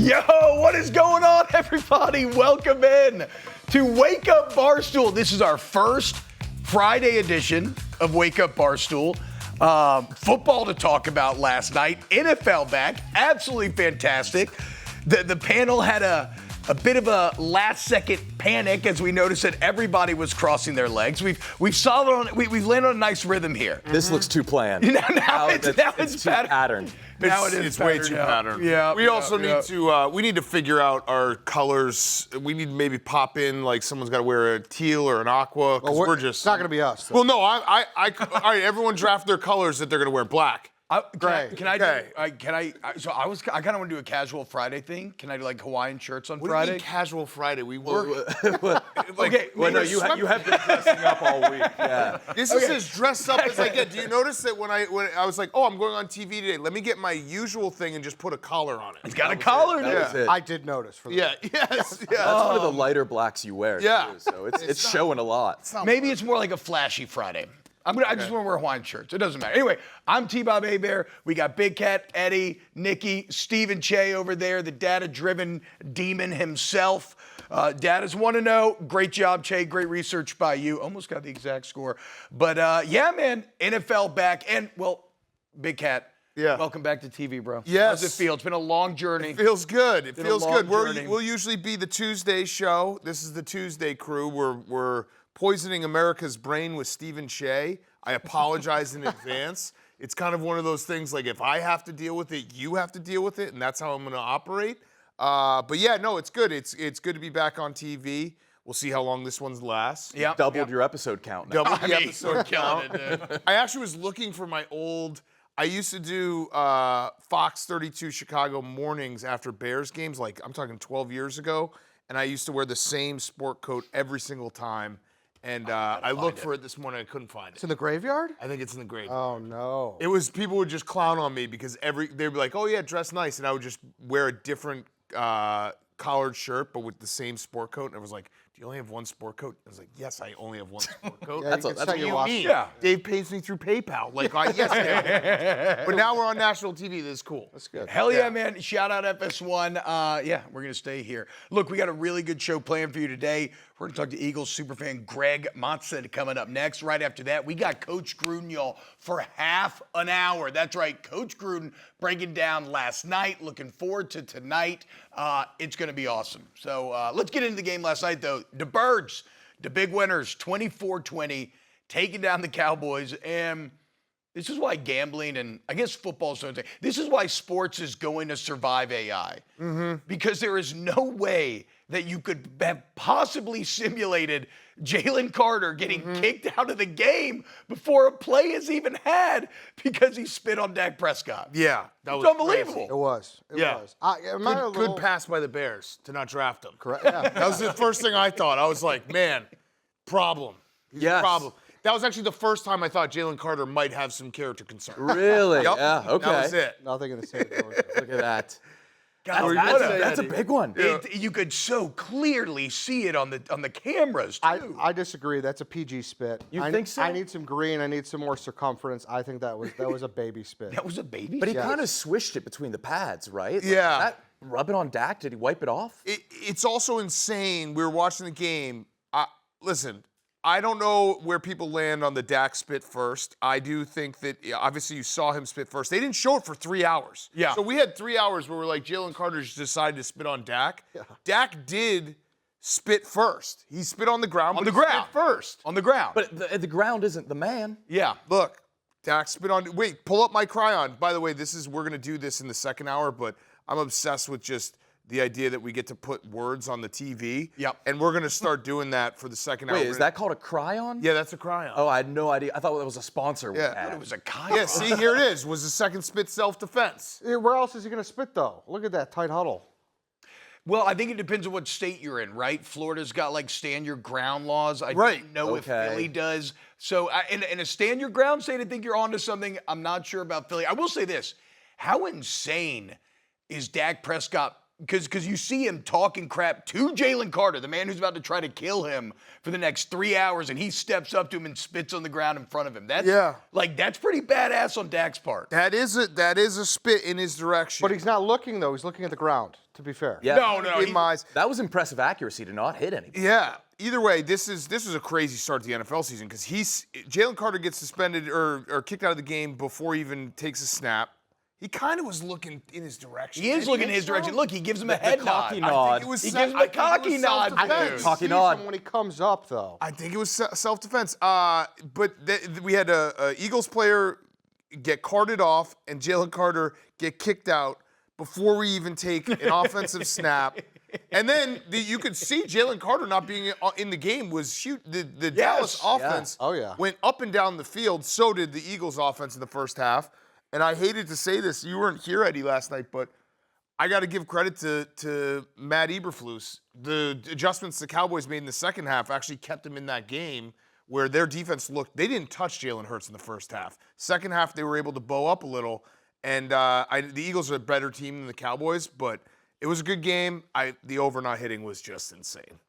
Yo, what is going on, everybody? Welcome in to Wake Up Barstool. This is our first Friday edition of Wake Up Barstool. Football to talk about last night. NFL back. Absolutely fantastic. The panel had a bit of a last-second panic as we noticed that everybody was crossing their legs. We've landed on a nice rhythm here. This looks too planned. Now it's too patterned. Now It's way too patterned. Yeah. We also need to figure out our colors. We need to maybe pop in like someone's got to wear a teal or an aqua. Because we're just. It's not going to be us. Though. Well, no. All right. Everyone draft their colors that they're going to wear. Black. Can I kind of want to do a casual Friday thing. Can I do like Hawaiian shirts on What Friday? do you mean casual Friday? We work. Okay. Well, no, you have been dressing up all week. Yeah. This is as dressed up as I get. Do you notice that when I was like, oh, I'm going on TV today. Let me get my usual thing and just put a collar on it. It's got a collar. That was it. I did notice. For Yeah. Yes. That's one of the lighter blacks you wear. Yeah. Too, so it's showing a lot. Maybe it's more like a flashy Friday. I just want to wear Hawaiian shirts. It doesn't matter. Anyway, I'm T-Bob Hebert. We got Big Cat, Eddie, Nikki, Stephen Che over there, the data-driven demon himself. Data's want to know. Great job, Che. Great research by you. Almost got the exact score. But yeah, man, NFL back. And, well, Big Cat, welcome back to TV, bro. Yes. How's it feel? It's been a long journey. It feels good. It feels good. Journey. We'll usually be the Tuesday show. This is the Tuesday crew. We're poisoning America's brain with Stephen Che. I apologize in advance. It's kind of one of those things like if I have to deal with it, you have to deal with it, and that's how I'm going to operate. But yeah, no, it's good. It's good to be back on TV. We'll see how long this one lasts. Yeah, Doubled your episode count now. Doubled the episode count. It, I actually was looking for my old. I used to do Fox 32 Chicago mornings after Bears games, like I'm talking 12 years ago, and I used to wear the same sport coat every single time. And I looked for it this morning. I couldn't find it. It's in the graveyard? I think it's in the graveyard. Oh, no. It was, people would just clown on me because they'd be like, oh yeah, dress nice. And I would just wear a different collared shirt, but with the same sport coat. And I was like, do you only have one sport coat? I was like, yes, I only have one sport coat. Yeah, That's what you mean. Yeah. Dave pays me through PayPal. Like, yes, but now we're on national TV. This is cool. That's good. Hell yeah, man. Shout out FS1. Yeah, we're going to stay here. Look, we got a really good show planned for you today. We're going to talk to Eagles superfan Gregg Matza coming up next. Right after that, we got Coach Gruden, y'all, for half an hour. That's right, Coach Gruden breaking down last night. Looking forward to tonight. It's going to be awesome. So let's get into the game last night, though. The Birds, the big winners, 24-20, taking down the Cowboys. And this is why gambling and I guess football is so insane. This is why sports is going to survive AI. Because there is no way that you could have possibly simulated Jalen Carter getting kicked out of the game before a play is even had because he spit on Dak Prescott. Yeah, that was unbelievable. It was. It was. Good pass by the Bears to not draft him. Correct. Yeah. That was the first thing I thought. I was like, man, problem. He's a problem. That was actually the first time I thought Jalen Carter might have some character concern. Really? Yep. Yeah, okay. That was it. Nothing in the same. Look at that. God, That's a big one. you could so clearly see it on the cameras too. I disagree. That's a PG spit. You think so? I need some green. I need some more circumference. I think that was a baby spit. That was a baby. But he Yes. kind of swished it between the pads, right? Like, Yeah. did that rub it on Dak? Did he wipe it off? It's also insane. We were watching the game. Listen, I don't know where people land on the Dak spit first. I do think that, obviously, you saw him spit first. They didn't show it for 3 hours. Yeah. So we had 3 hours where we're like, Jalen Carter just decided to spit on Dak. Yeah. Dak did spit first. He spit on the ground. On but the he ground. spit first. On the ground. But the ground isn't the man. yeah. Look, Dak spit on. Wait, pull up my cryon. By the way, we're gonna do this in the second hour, but I'm obsessed with just the idea that we get to put words on the TV. Yep. And we're gonna start doing that for the second hour. Wait, is that called a cryon? Yeah, that's a cryon. Oh, I had no idea. I thought that was a sponsor. Yeah. I thought it was a kayak. Yeah, see, here it is. Was the second spit self-defense? Where else is he going to spit, though? Look at that tight huddle. Well, I think it depends on what state you're in, right? Florida's got like stand your ground laws. I Right. don't know if Okay. Philly does. So in a stand your ground state, I think you're onto something. I'm not sure about Philly. I will say this. How insane is Dak Prescott? Because you see him talking crap to Jalen Carter, the man who's about to try to kill him for the next 3 hours, and he steps up to him and spits on the ground in front of him. That's that's pretty badass on Dak's part. That is a spit in his direction. But he's not looking, though. He's looking at the ground. to be fair. Yeah. No. In my eyes. That was impressive accuracy to not hit anything. Yeah. Either way, this is a crazy start to the NFL season because Jalen Carter gets suspended or kicked out of the game before he even takes a snap. He kind of was looking in his direction. He is looking in his direction. Look, he gives him a head nod. cocky nod. I think it was He gives him a cocky nod, self-defense. dude. Cocky Sees nod. him when he comes up, though. I think it was self-defense. But we had a Eagles player get carted off and Jalen Carter get kicked out before we even take an offensive snap. And then you could see Jalen Carter not being in the game was the Dallas offense Oh, yeah. went up and down the field. So did the Eagles offense in the first half. And I hated to say this, you weren't here, Eddie, last night, but I got to give credit to Matt Eberflus. The adjustments the Cowboys made in the second half actually kept them in that game where their defense they didn't touch Jalen Hurts in the first half. Second half, they were able to bow up a little. And the Eagles are a better team than the Cowboys, but it was a good game. The over not hitting was just insane.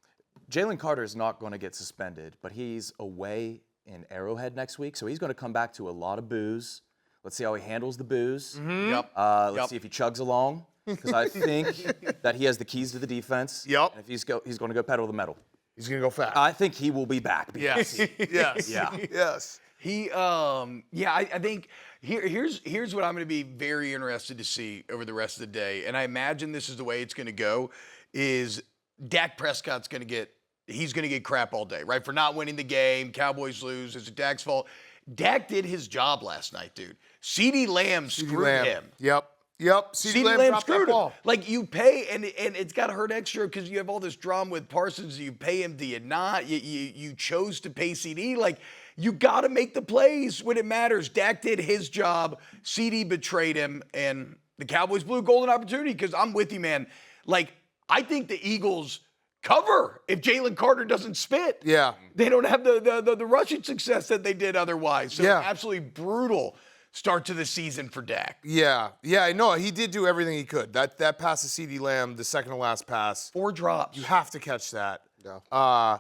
Jalen Carter is not going to get suspended, but he's away in Arrowhead next week, so he's going to come back to a lot of booze. Let's see how he handles the booze. Yep. Let's see if he chugs along, because I think that he has the keys to the defense. Yep. And if he's going to go pedal to the metal. He's going to go fast. I think he will be back. Yes. Yes. Yeah. Yes. He, I think here's what I'm going to be very interested to see over the rest of the day, and I imagine this is the way it's going to go. Is Dak Prescott's going to get crap all day, right? For not winning the game, Cowboys lose. It's Dak's fault. Dak did his job last night, dude. CeeDee Lamb screwed him. Yep. CeeDee Lamb dropped that screwed him. ball. Like, you pay, and it's got to hurt extra because you have all this drama with Parsons. You pay him, do you not? You chose to pay CD. Like, you got to make the plays when it matters. Dak did his job. CD betrayed him, and the Cowboys blew a golden opportunity because I'm with you, man. Like, I think the Eagles cover if Jalen Carter doesn't spit. Yeah. They don't have the rushing success that they did otherwise. So, Yeah. absolutely brutal start to the season for Dak. Yeah. No, he did do everything he could. That pass to CeeDee Lamb, the second to last pass. 4 drops. You have to catch that. Yeah.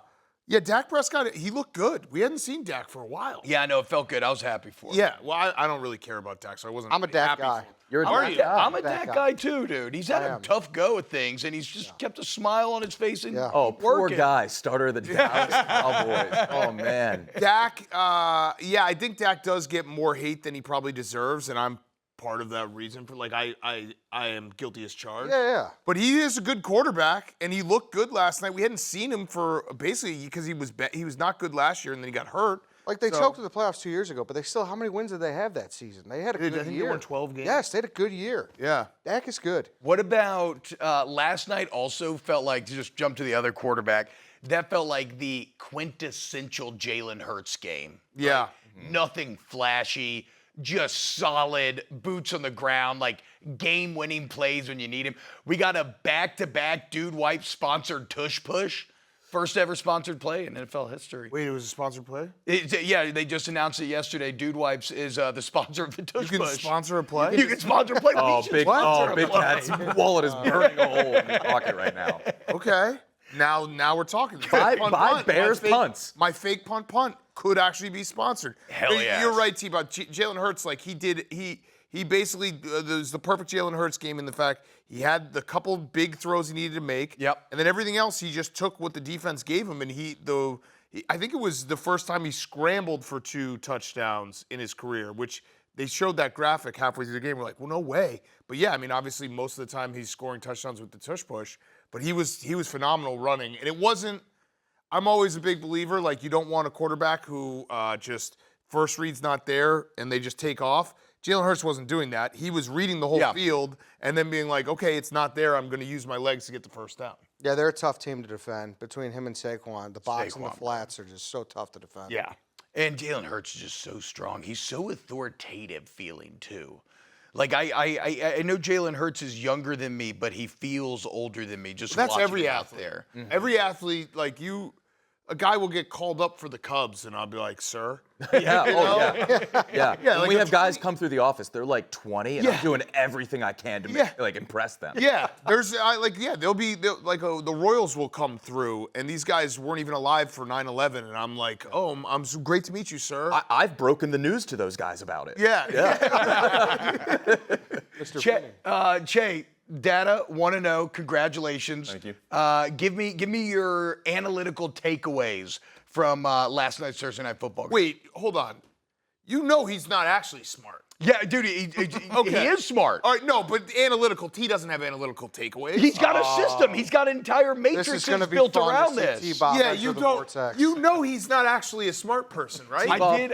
Yeah, Dak Prescott, he looked good. We hadn't seen Dak for a while. Yeah, I know. It felt good. I was happy for him. Yeah, well, I don't really care about Dak, so I wasn't. I'm a Dak happy guy. for him. You're a I'm Dak a, guy. I'm a Dak Dak guy. guy too, dude. He's had I a am. tough go at things, and he's just kept a smile on his face and Yeah. Oh, keep poor working. guy, starter of the Dallas Cowboys. Oh, man. Dak, I think Dak does get more hate than he probably deserves, and I'm part of that reason. For like, I am guilty as charged. Yeah. But he is a good quarterback, and he looked good last night. We hadn't seen him for basically because he was not good last year, and then he got hurt. Like, they So- choked in the playoffs 2 years ago, but they still, how many wins did they have that season? They had a good I think year. they won 12 games. Yes, they had a good year. Yeah. Dak is good. What about last night? Also felt like, to just jump to the other quarterback, that felt like the quintessential Jalen Hurts game. Yeah. Nothing flashy, just solid, boots on the ground, like game-winning plays when you need him. We got a back-to-back Dude Wipe sponsored tush push. First ever sponsored play in NFL history. Wait, it was a sponsored play? Yeah, they just announced it yesterday. Dude Wipes is the sponsor of the tush You can push. sponsor a play? You can sponsor a play. Oh, We should Big sponsor a play. Cat's wallet is burning a hole in his pocket right now. Okay. Now we're talking. Buy Punt. Bears My fake- punts. My fake punt could actually be sponsored. Hell yes. You're right, T. About Jalen Hurts. Like he basically it was the perfect Jalen Hurts game in the fact he had the couple big throws he needed to make. Yep. And then everything else he just took what the defense gave him, and I think it was the first time he scrambled for 2 touchdowns in his career, which they showed that graphic halfway through the game. We're like, well, no way. But yeah, I mean, obviously most of the time he's scoring touchdowns with the tush push, but he was phenomenal running, and it wasn't. I'm always a big believer, like, you don't want a quarterback who just first read's not there and they just take off. Jalen Hurts wasn't doing that. He was reading the whole field and then being like, okay, it's not there. I'm going to use my legs to get the first down. Yeah, they're a tough team to defend. Between him and Saquon, the box and the Saquon, flats are just so tough to defend. Yeah. And Jalen Hurts is just so strong. He's so authoritative feeling, too. Like, I know Jalen Hurts is younger than me, but he feels older than me just That's watching every him out athlete. there. Every athlete, like a guy will get called up for the Cubs, and I'll be like, sir. Yeah, yeah. When like we a have guys come through the office, they're like 20, and I'm doing everything I can to impress them. Yeah, they'll be the Royals will come through, and these guys weren't even alive for 9/11, and I'm like, oh, I'm so great to meet you, sir. I've broken the news to those guys about it. yeah. Che, data 1-0. Congratulations. Thank you. Give me your analytical takeaways from last night's Thursday Night Football game. Wait, hold on. You know he's not actually smart. Yeah, dude, he is smart. All right, no, but analytical, T doesn't have analytical takeaways. He's got a system. He's got entire This is matrices going to be built fun around to see this. T-Bob Yeah, enter you the don't. vortex. You know he's not actually a smart person, right? I did.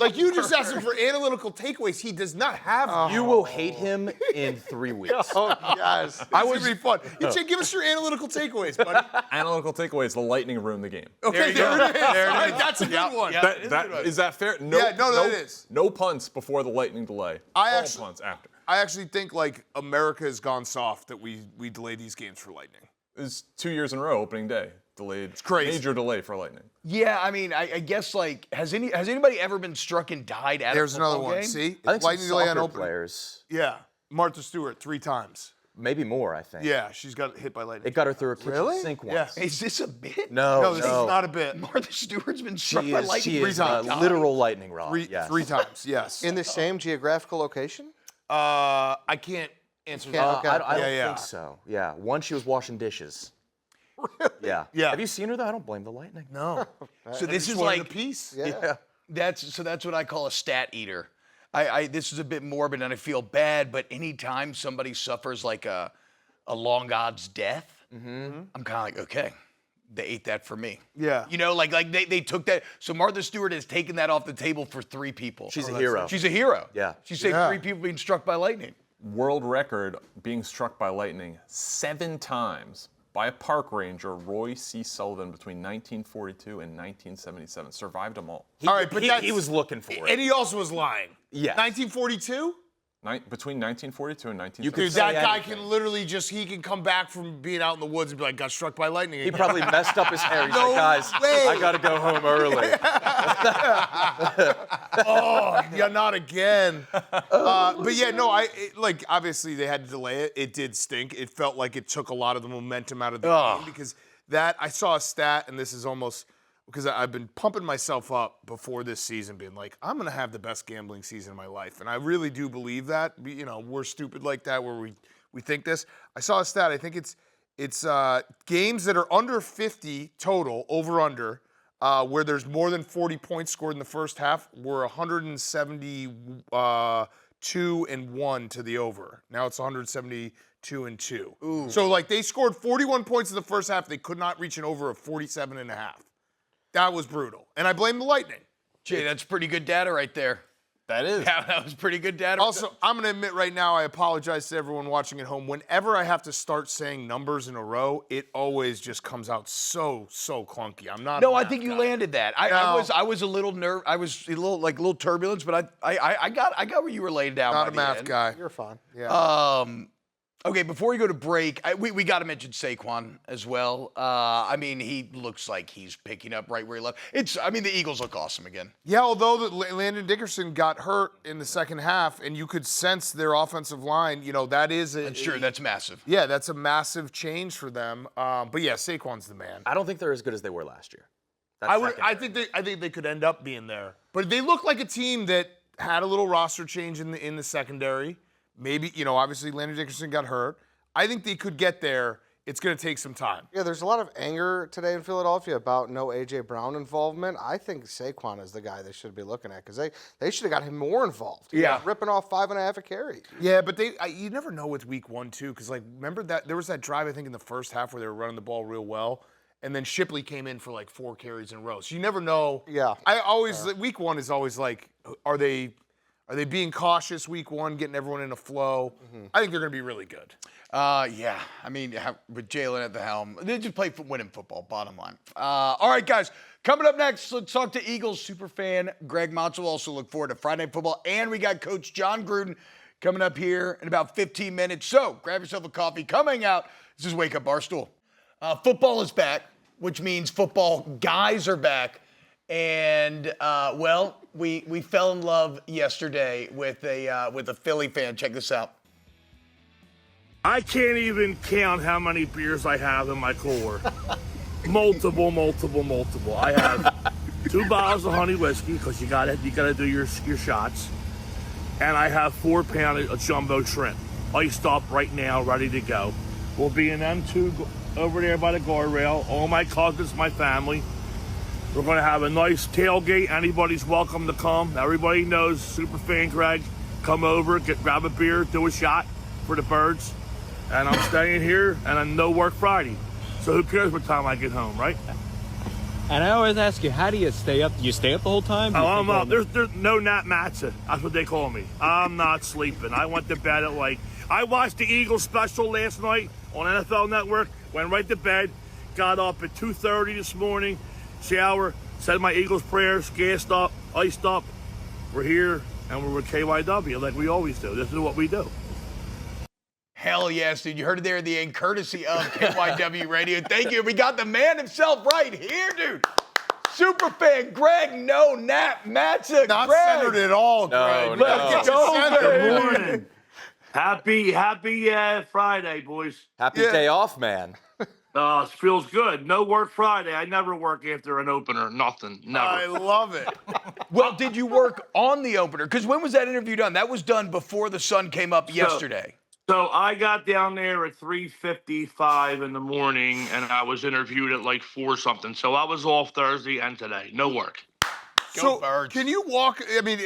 Like you just asked him for analytical takeaways. He does not have them. You will hate him in 3 weeks. Oh, yes. It's gonna be fun. Give us your analytical takeaways, buddy. Analytical takeaways: the Lightning ruined the game. Okay, there it is. All right, that's a good one. Is that fair? No, Yeah, no, that is. No punts before the Lightning delay. I All actually- punts after. I actually think like America has gone soft that we delay these games for Lightning. It was 2 years in a row, opening day. Delayed. It's crazy. Major delay for Lightning. Yeah, I mean, I guess like has anybody ever been struck and died at There's a football another one. game? See, I think Lightning some delay on soccer opening. players, Yeah, Martha Stewart 3 times. maybe more, I think. Yeah, she's got hit by lightning. It got her through a kitchen Really? sink once. Yeah. Is this a bit? No, this is not a bit. Martha Stewart's been struck She by is, lightning she is three a times. literal lightning rod. Three, yes. 3 times. Yes. In the same geographical location? I can't answer that. Okay. I don't Yeah. think so. Yeah. One, she was washing dishes. Yeah. Yeah. Have you seen her though? I don't blame the lightning. No. So this is Just wanted like a piece. Yeah. that's what I call a stat eater. This is a bit morbid and I feel bad, but anytime somebody suffers like a long odds death, I'm kind of like, okay, they ate that for me. Yeah. You know, like they took that. So Martha Stewart has taken that off the table for 3 people. She's a hero. She's a hero. Yeah. She saved Yeah. 3 people being struck by lightning. World record being struck by lightning 7 times by a park ranger, Roy C. Sullivan, between 1942 and 1977. Survived them all. All right, but He was looking for it. And he also was lying. Yes. 1942? Between 1942 and You 1977. could Dude, that say guy anything. can literally he can come back from being out in the woods and be like, got struck by lightning He again. probably messed up his hair. He's No like, guys, way. I gotta go home early. Yeah, not again. But yeah, no, obviously they had to delay it. It did stink. It felt like it took a lot of the momentum out of the game because I saw a stat, and this is almost because I've been pumping myself up before this season, being like, I'm gonna have the best gambling season of my life, and I really do believe that. You know, we're stupid like that where we think this. I saw a stat. I think it's games that are under 50 total, over under. Where there's more than 40 points scored in the first half, were 172-1 to the over. Now it's 172-2. Ooh. So like they scored 41 points in the first half. They could not reach an over of 47.5. That was brutal. And I blame the Lightning. Jay, that's pretty good data right there. That is. Yeah, that was pretty good data. Also, I'm going to admit right now, I apologize to everyone watching at home. Whenever I have to start saying numbers in a row, it always just comes out so clunky. I'm not. No, a I math think you guy. landed that. I was a little I was a little turbulence, but I got where you were laying down. Not by a the math end. guy. You're fine. Yeah. Okay, before we go to break, we got to mention Saquon as well. I mean, he looks like he's picking up right where he left. The Eagles look awesome again. Yeah, although Landon Dickerson got hurt in the second half, and you could sense their offensive line. You know, that is That's massive. Yeah, that's a massive change for them. But yeah, Saquon's the man. I don't think they're as good as they were last year. I think they could end up being there. But they look like a team that had a little roster change in the secondary. Maybe, obviously Landon Dickerson got hurt. I think they could get there. It's going to take some time. Yeah, there's a lot of anger today in Philadelphia about no A.J. Brown involvement. I think Saquon is the guy they should be looking at because they should have got him more involved. He was ripping off 5.5 a carry. Yeah, but you never know with week 1, too, because, remember that there was that drive, I think, in the first half where they were running the ball real well, and then Shipley came in for, 4 carries in a row. So you never know. Yeah. Week 1 is always are they being cautious week 1, getting everyone in a flow? I think they're going to be really good. Yeah. I mean, with Jalen at the helm, they just play winning football, bottom line. All right, guys. Coming up next, let's talk to Eagles superfan Gregg Matza. We'll also look forward to Friday Night Football. And we got Coach Jon Gruden coming up here in about 15 minutes. So grab yourself a coffee. Coming out, this is Wake Up Barstool. Football is back, which means football guys are back. And, we fell in love yesterday with a Philly fan. Check this out. I can't even count how many beers I have in my cooler. multiple. I have 2 bottles of honey whiskey because you gotta do your shots, and I have 4 pounds of jumbo shrimp. iced up right now, ready to go. We'll be in M2 over there by the guardrail. All my cousins, my family. We're going to have a nice tailgate. Anybody's welcome to come. Everybody knows Superfan Gregg. Come over, grab a beer, do a shot for the birds. And I'm staying here, and I'm no work Friday. So who cares what time I get home, right? And I always ask you, how do you stay up? Do you stay up the whole time? Oh, I'm up. There's no Nat Matza. That's what they call me. I'm not sleeping. I went to bed at I watched the Eagles special last night on NFL Network, went right to bed, got up at 2:30 this morning, shower, said my Eagles prayers, gassed up, iced up. We're here, and we're with KYW like we always do. This is what we do. Hell yes, dude. You heard it there at the end, courtesy of KYW Radio. Thank you. We got the man himself right here, dude. Superfan Gregg, no Nat Matza. Not Greg. centered at all, Greg. Let's go, Good baby. morning. Happy Friday, boys. Happy day off, man. It feels good. No work Friday. I never work after an opener. Nothing. Never. I love it. Well, did you work on the opener? Because when was that interview done? That was done before the sun came up yesterday. So I got down there at 3:55 in the morning, and I was interviewed at 4 something. So I was off Thursday and today. No work. Go Birds. Can you walk? I mean,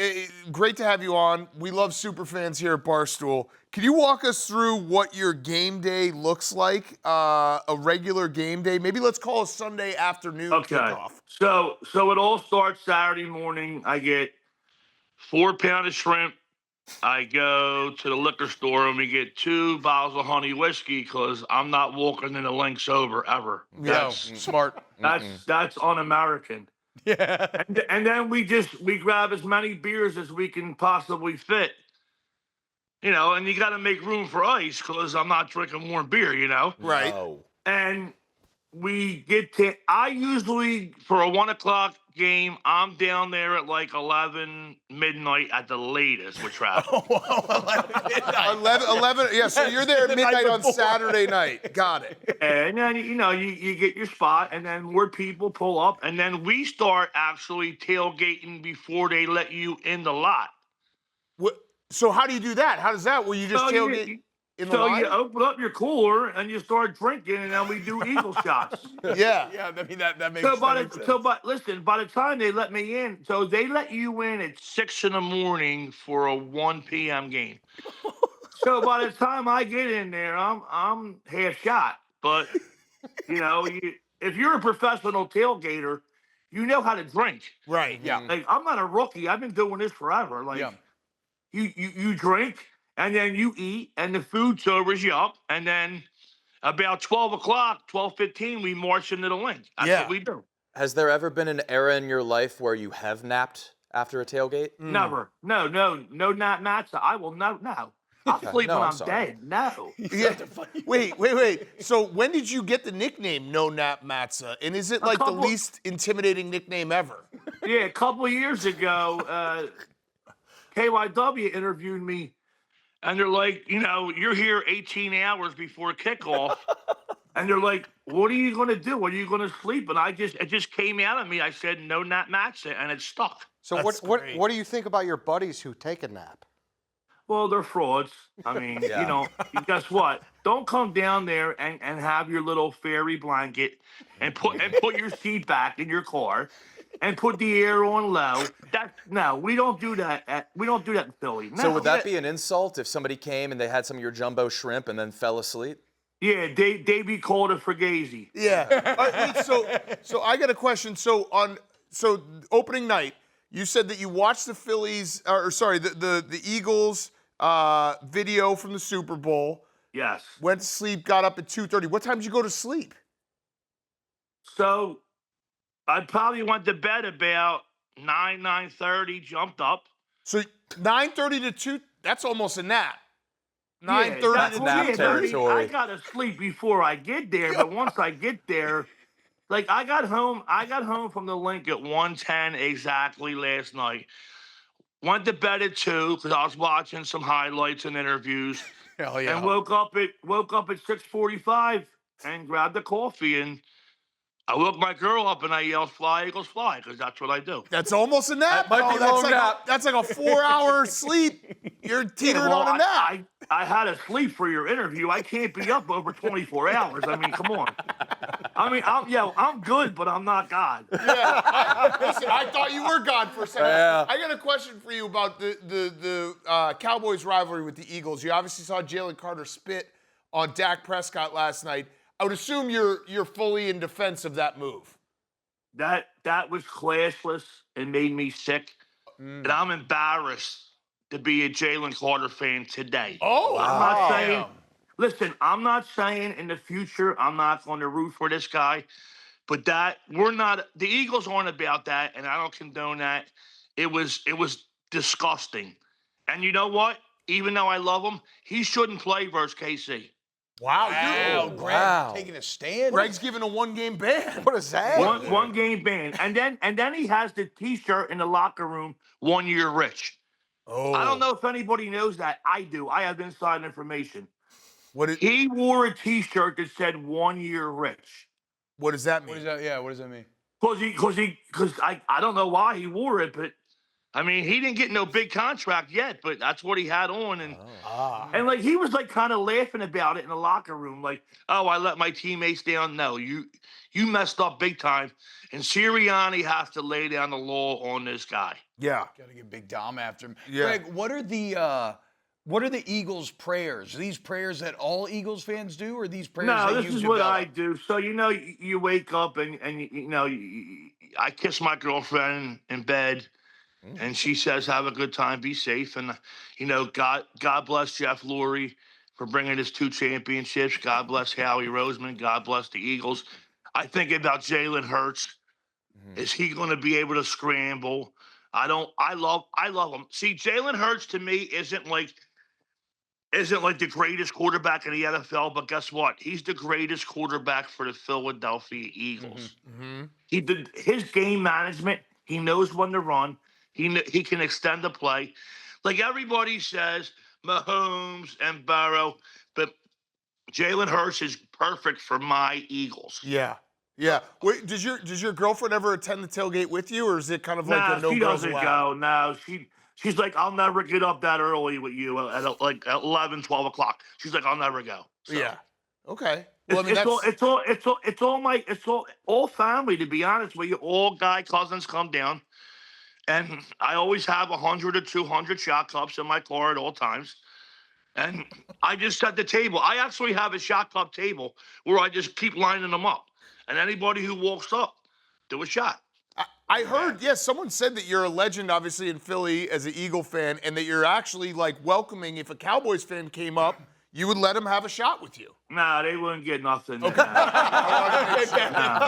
great to have you on. We love super fans here at Barstool. Can you walk us through what your game day looks like? A regular game day. Maybe let's call a Sunday afternoon kickoff. So it all starts Saturday morning. I get 4 pounds of shrimp. I go to the liquor store and we get 2 bottles of honey whiskey because I'm not walking in the link sober ever. Yeah, smart. That's un-American. Yeah. And then we grab as many beers as we can possibly fit. And you got to make room for ice because I'm not drinking warm beer, Right. No. And we get to, I usually, for a 1 o'clock game, I'm down there at 11 midnight at the latest with traffic. 11. Yeah, so you're there at midnight on Saturday night. Got it. And then, you get your spot, and then more people pull up, and then we start actually tailgating before they let you in the lot. So how do you do that? How does that? Will you just tailgate in the So line? you open up your cooler, and you start drinking, and then we do Eagle shots. Yeah. Yeah, I mean, that makes So, sense. listen, by the time they let me in, so they let you in at 6 in the morning for a 1 p.m. game. So by the time I get in there, I'm half shot. But if you're a professional tailgater, you know how to drink. Right. Yeah. I'm not a rookie. I've been doing this forever. You drink and then you eat, and the food sobers you up, and then about 12 o'clock, 12:15, we march into the link. That's what we do. Has there ever been an era in your life where you have napped after a tailgate? Never. No, not Matza. I will no. I'll sleep No, when I'm I'm sorry. dead. No. Yeah. Wait. So when did you get the nickname No Nap Matza? And is it the least intimidating nickname ever? Yeah, a couple of years ago, KYW interviewed me, and they're like, you're here 18 hours before kickoff, and they're like, what are you going to do? Are you going to sleep? And it just came out of me. I said, no, not Matza, and it stuck. So what do you think about your buddies who take a nap? Well, they're frauds. I mean, guess what? Don't come down there and have your little fairy blanket and put your seat back in your car and put the air on low. No, we don't do that. We don't do that in Philly. No. So would that be an insult if somebody came and they had some of your jumbo shrimp and then fell asleep? Yeah, they be called a fugazi. Yeah. All right, wait, so I got a question. So opening night, you said that you watched the Phillies, the Eagles video from the Super Bowl. Yes. Went to sleep, got up at 2:30. What time did you go to sleep? So I probably went to bed about 9:30, jumped up. So 9:30 to 2, that's almost a nap. 9:30 that's to nap 2:30. territory. I gotta sleep before I get there, but once I get there, I got home from the link at 1:10 exactly last night. Went to bed at 2 because I was watching some highlights and interviews. Hell yeah. And woke up at 6:45 and grabbed a coffee, and I woke my girl up and I yelled, "Fly, Eagles, fly," because that's what I do. That's almost a nap. That might be that's long nap. That's like a 4-hour sleep. You're teetering on a nap. I had to sleep for your interview. I can't be up over 24 hours. I mean, come on. I mean, I'm good, but I'm not God. Listen, I thought you were God for a second. Yeah. I got a question for you about the Cowboys rivalry with the Eagles. You obviously saw Jalen Carter spit on Dak Prescott last night. I would assume you're fully in defense of that move. That was classless and made me sick. And I'm embarrassed to be a Jalen Carter fan today. Oh, I'm not saying, listen, I'm not saying in the future I'm not going to root for this guy, but the Eagles aren't about that, and I don't condone that. It was disgusting. And you know what? Even though I love him, he shouldn't play versus KC. Wow, Greg taking a stand. Greg's giving a one-game ban. What is that? One game ban. And then he has the T-shirt in the locker room, 1 year rich. Oh. I don't know if anybody knows that. I do. I have inside information. He wore a T-shirt that said 1 year rich. What does that mean? What is that? Yeah, what does that mean? Because I don't know why he wore it, but I mean, he didn't get no big contract yet, but that's what he had on. And like, he was like kind of laughing about it in the locker room. Like, oh, I let my teammates down. No, you messed up big time. And Sirianni has to lay down the law on this guy. Yeah. Got to get Big Dom after him. Yeah. Greg, what are the Eagles' prayers? Are these prayers that all Eagles fans do, or are these prayers that No, you this is what I develop? do. So, you wake up and I kiss my girlfriend in bed. And she says, have a good time, be safe. And, God bless Jeff Lurie for bringing us 2 championships. God bless Howie Roseman. God bless the Eagles. I think about Jalen Hurts. Is he going to be able to scramble? I love him. See, Jalen Hurts to me isn't like the greatest quarterback in the NFL, but guess what? He's the greatest quarterback for the Philadelphia Eagles. He did his game management. He knows when to run. He can extend the play. Like everybody says, Mahomes and Burrow, but Jalen Hurts is perfect for my Eagles. Yeah. Yeah. Wait, does your girlfriend ever attend the tailgate with you, or is it kind of like a no she girls doesn't allowed? go. No, she's like, I'll never get up that early with you at like 11, 12 o'clock. She's like, I'll never go. So. Yeah. Okay. Well, I mean, It's all family, to be honest with you. All guy cousins come down. And I always have 100 or 200 shot cups in my car at all times. And I just set the table. I actually have a shot cup table where I just keep lining them up. And anybody who walks up, do a shot. I heard, yes, someone said that you're a legend, obviously, in Philly as an Eagle fan, and that you're actually, like, welcoming. If a Cowboys fan came up, you would let him have a shot with you. Nah, they wouldn't get nothing. Okay. That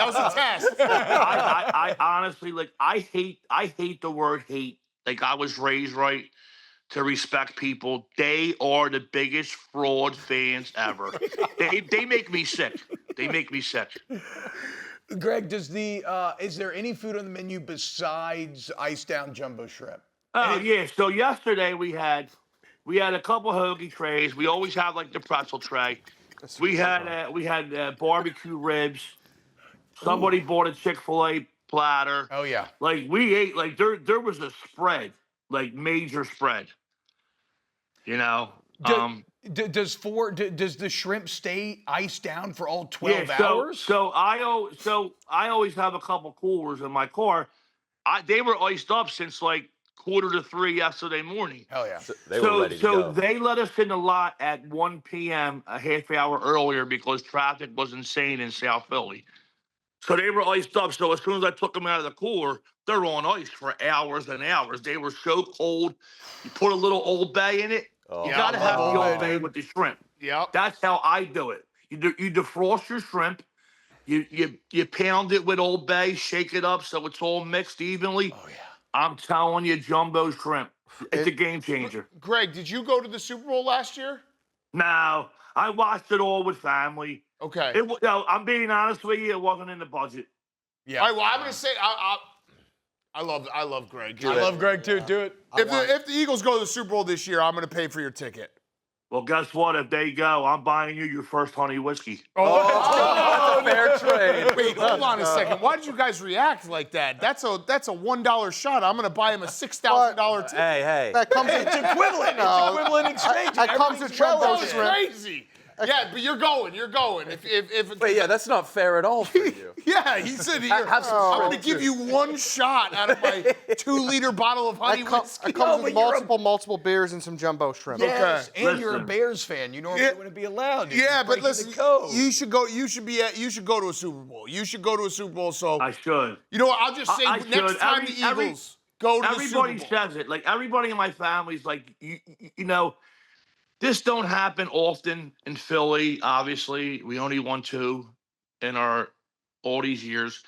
was a test. I honestly, like, I hate the word hate. Like, I was raised right to respect people. They are the biggest fraud fans ever. They make me sick. They make me sick. Greg, is there any food on the menu besides ice down jumbo shrimp? Oh yeah. So yesterday we had a couple hoagie trays. We always have like the pretzel tray. We had barbecue ribs. Somebody bought a Chick-fil-A platter. Oh yeah. Like we ate like there was a spread, like major spread. Does the shrimp stay iced down for all 12 so, hours? So I always have a couple coolers in my car. They were iced up since like 2:45 yesterday morning. Hell yeah. They were ready to go. They let us in the lot at 1 p.m. a half hour earlier because traffic was insane in South Philly. So they were iced up. So as soon as I took them out of the cooler, they're on ice for hours and hours. They were so cold. You put a little Old Bay in it. You got to have the Old Bay with the shrimp. Yep. That's how I do it. You defrost your shrimp. You pound it with Old Bay, shake it up so it's all mixed evenly. Oh, yeah. I'm telling you, jumbo shrimp. It's a game changer. Greg, did you go to the Super Bowl last year? No, I watched it all with family. Okay. I'm being honest with you, it wasn't in the budget. Yeah. All right, well, I'm going to say I love Greg. I love Greg too. Do it. If the Eagles go to the Super Bowl this year, I'm going to pay for your ticket. Well, guess what? If they go, I'm buying you your first honey whiskey. Oh, fair trade. Wait, hold on a second. Why did you guys react like that? That's a $1 shot. I'm going to buy him a $6,000 ticket. Hey. That comes It's equivalent. No. It's Jalen exchange. That comes with jumbo That was shrimp. crazy. Yeah, but you're going. If Wait, yeah, that's not fair at all for you. yeah, he said, Here, Have some I'm shrimp, going to give too. you one shot out of my 2-liter bottle of honey whiskey. It comes with but you're multiple beers and some jumbo shrimp. Yes, Okay. and you're a Bears fan. You normally wouldn't be allowed. You're Yeah, but breaking listen, the code. you should go. You should go to a Super Bowl. You should go to a Super Bowl. So I should. you know what? I'll just say I next should. time the Eagles go to the Super Everybody Bowl. says it. Like everybody in my family's like, you know, this don't happen often in Philly. Obviously, we only won 2 in all these years,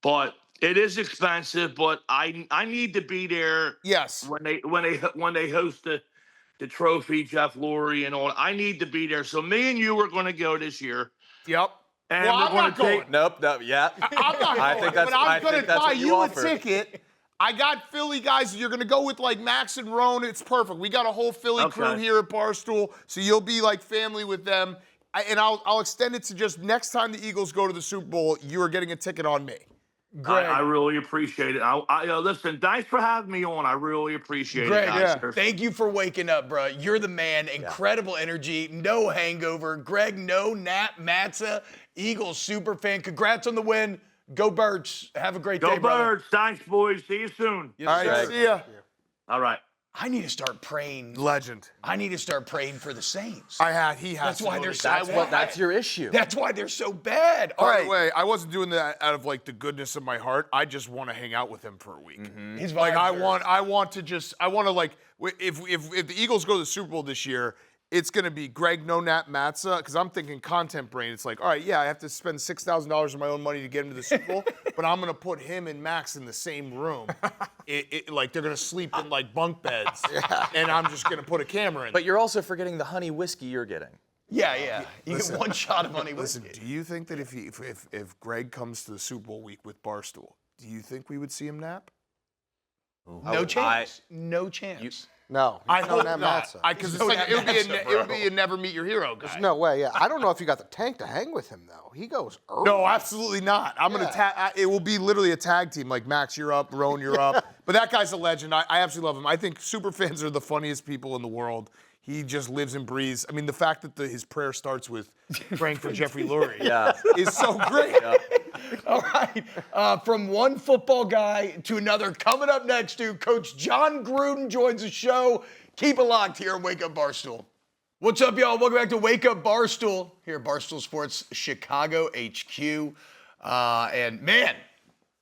but it is expensive. But I need to be there. Yes. When they host the trophy, Jeff Lurie and all. I need to be there. So me and you are going to go this year. Yep. And Well, we're I'm gonna not going. Nope, yeah. I'm not I going, think that's- but I'm I going think to that's buy what you you a offered. ticket. I got Philly guys. You're going to go with like Max and Roan. It's perfect. We got a whole Philly crew Okay. here at Barstool, so you'll be like family with them. And I'll extend it to just next time the Eagles go to the Super Bowl, you are getting a ticket on me. I really appreciate it. Listen, thanks for having me on. I really appreciate Greg, it, guys. thank you for waking up, bro. You're the man. Incredible energy. No hangover. Greg, no Nat Matza, Eagles super fan. Congrats on the win. Go Birds. Have a great day, Go brother. Birds. Thanks, boys. See you soon. Yes, All right, sir. see ya. All right. I need to start praying. Legend. I need to start praying for the Saints. He has. That's to why go they're to so Super bad. Bowl. That's your issue. That's why they're so bad. All By right. the way, I wasn't doing that out of like the goodness of my heart. I just want to hang out with him for a week. His Like vibes are- I want to like if the Eagles go to the Super Bowl this year, it's gonna be Greg No Nat Matza because I'm thinking content brain. It's like, all right, yeah, I have to spend $6,000 of my own money to get him to the Super Bowl, but I'm gonna put him and Max in the same room. Like they're gonna sleep in like bunk beds, and I'm just gonna put a camera in. But you're also forgetting the honey whiskey you're getting. Yeah. You get one shot of money. Listen, do you think that if Greg comes to the Super Bowl week with Barstool, do you think we would see him nap? No chance. No chance. No, I no hope Nat not. Matza. Because it would be a never meet your hero guy. There's no way. Yeah, I don't know if you got the tank to hang with him though. He goes early. No, absolutely not. I'm gonna it will be literally a tag team. Like Max, you're up, Roan, you're up. But that guy's a legend. I absolutely love him. I think super fans are the funniest people in the world. He just lives and breathes. I mean, the fact that his prayer starts with praying for Jeffrey Lurie is so great. All right. From one football guy to another. Coming up next, Coach Jon Gruden joins the show. Keep it locked here on Wake Up Barstool. What's up, y'all? Welcome back to Wake Up Barstool here at Barstool Sports Chicago HQ. And man,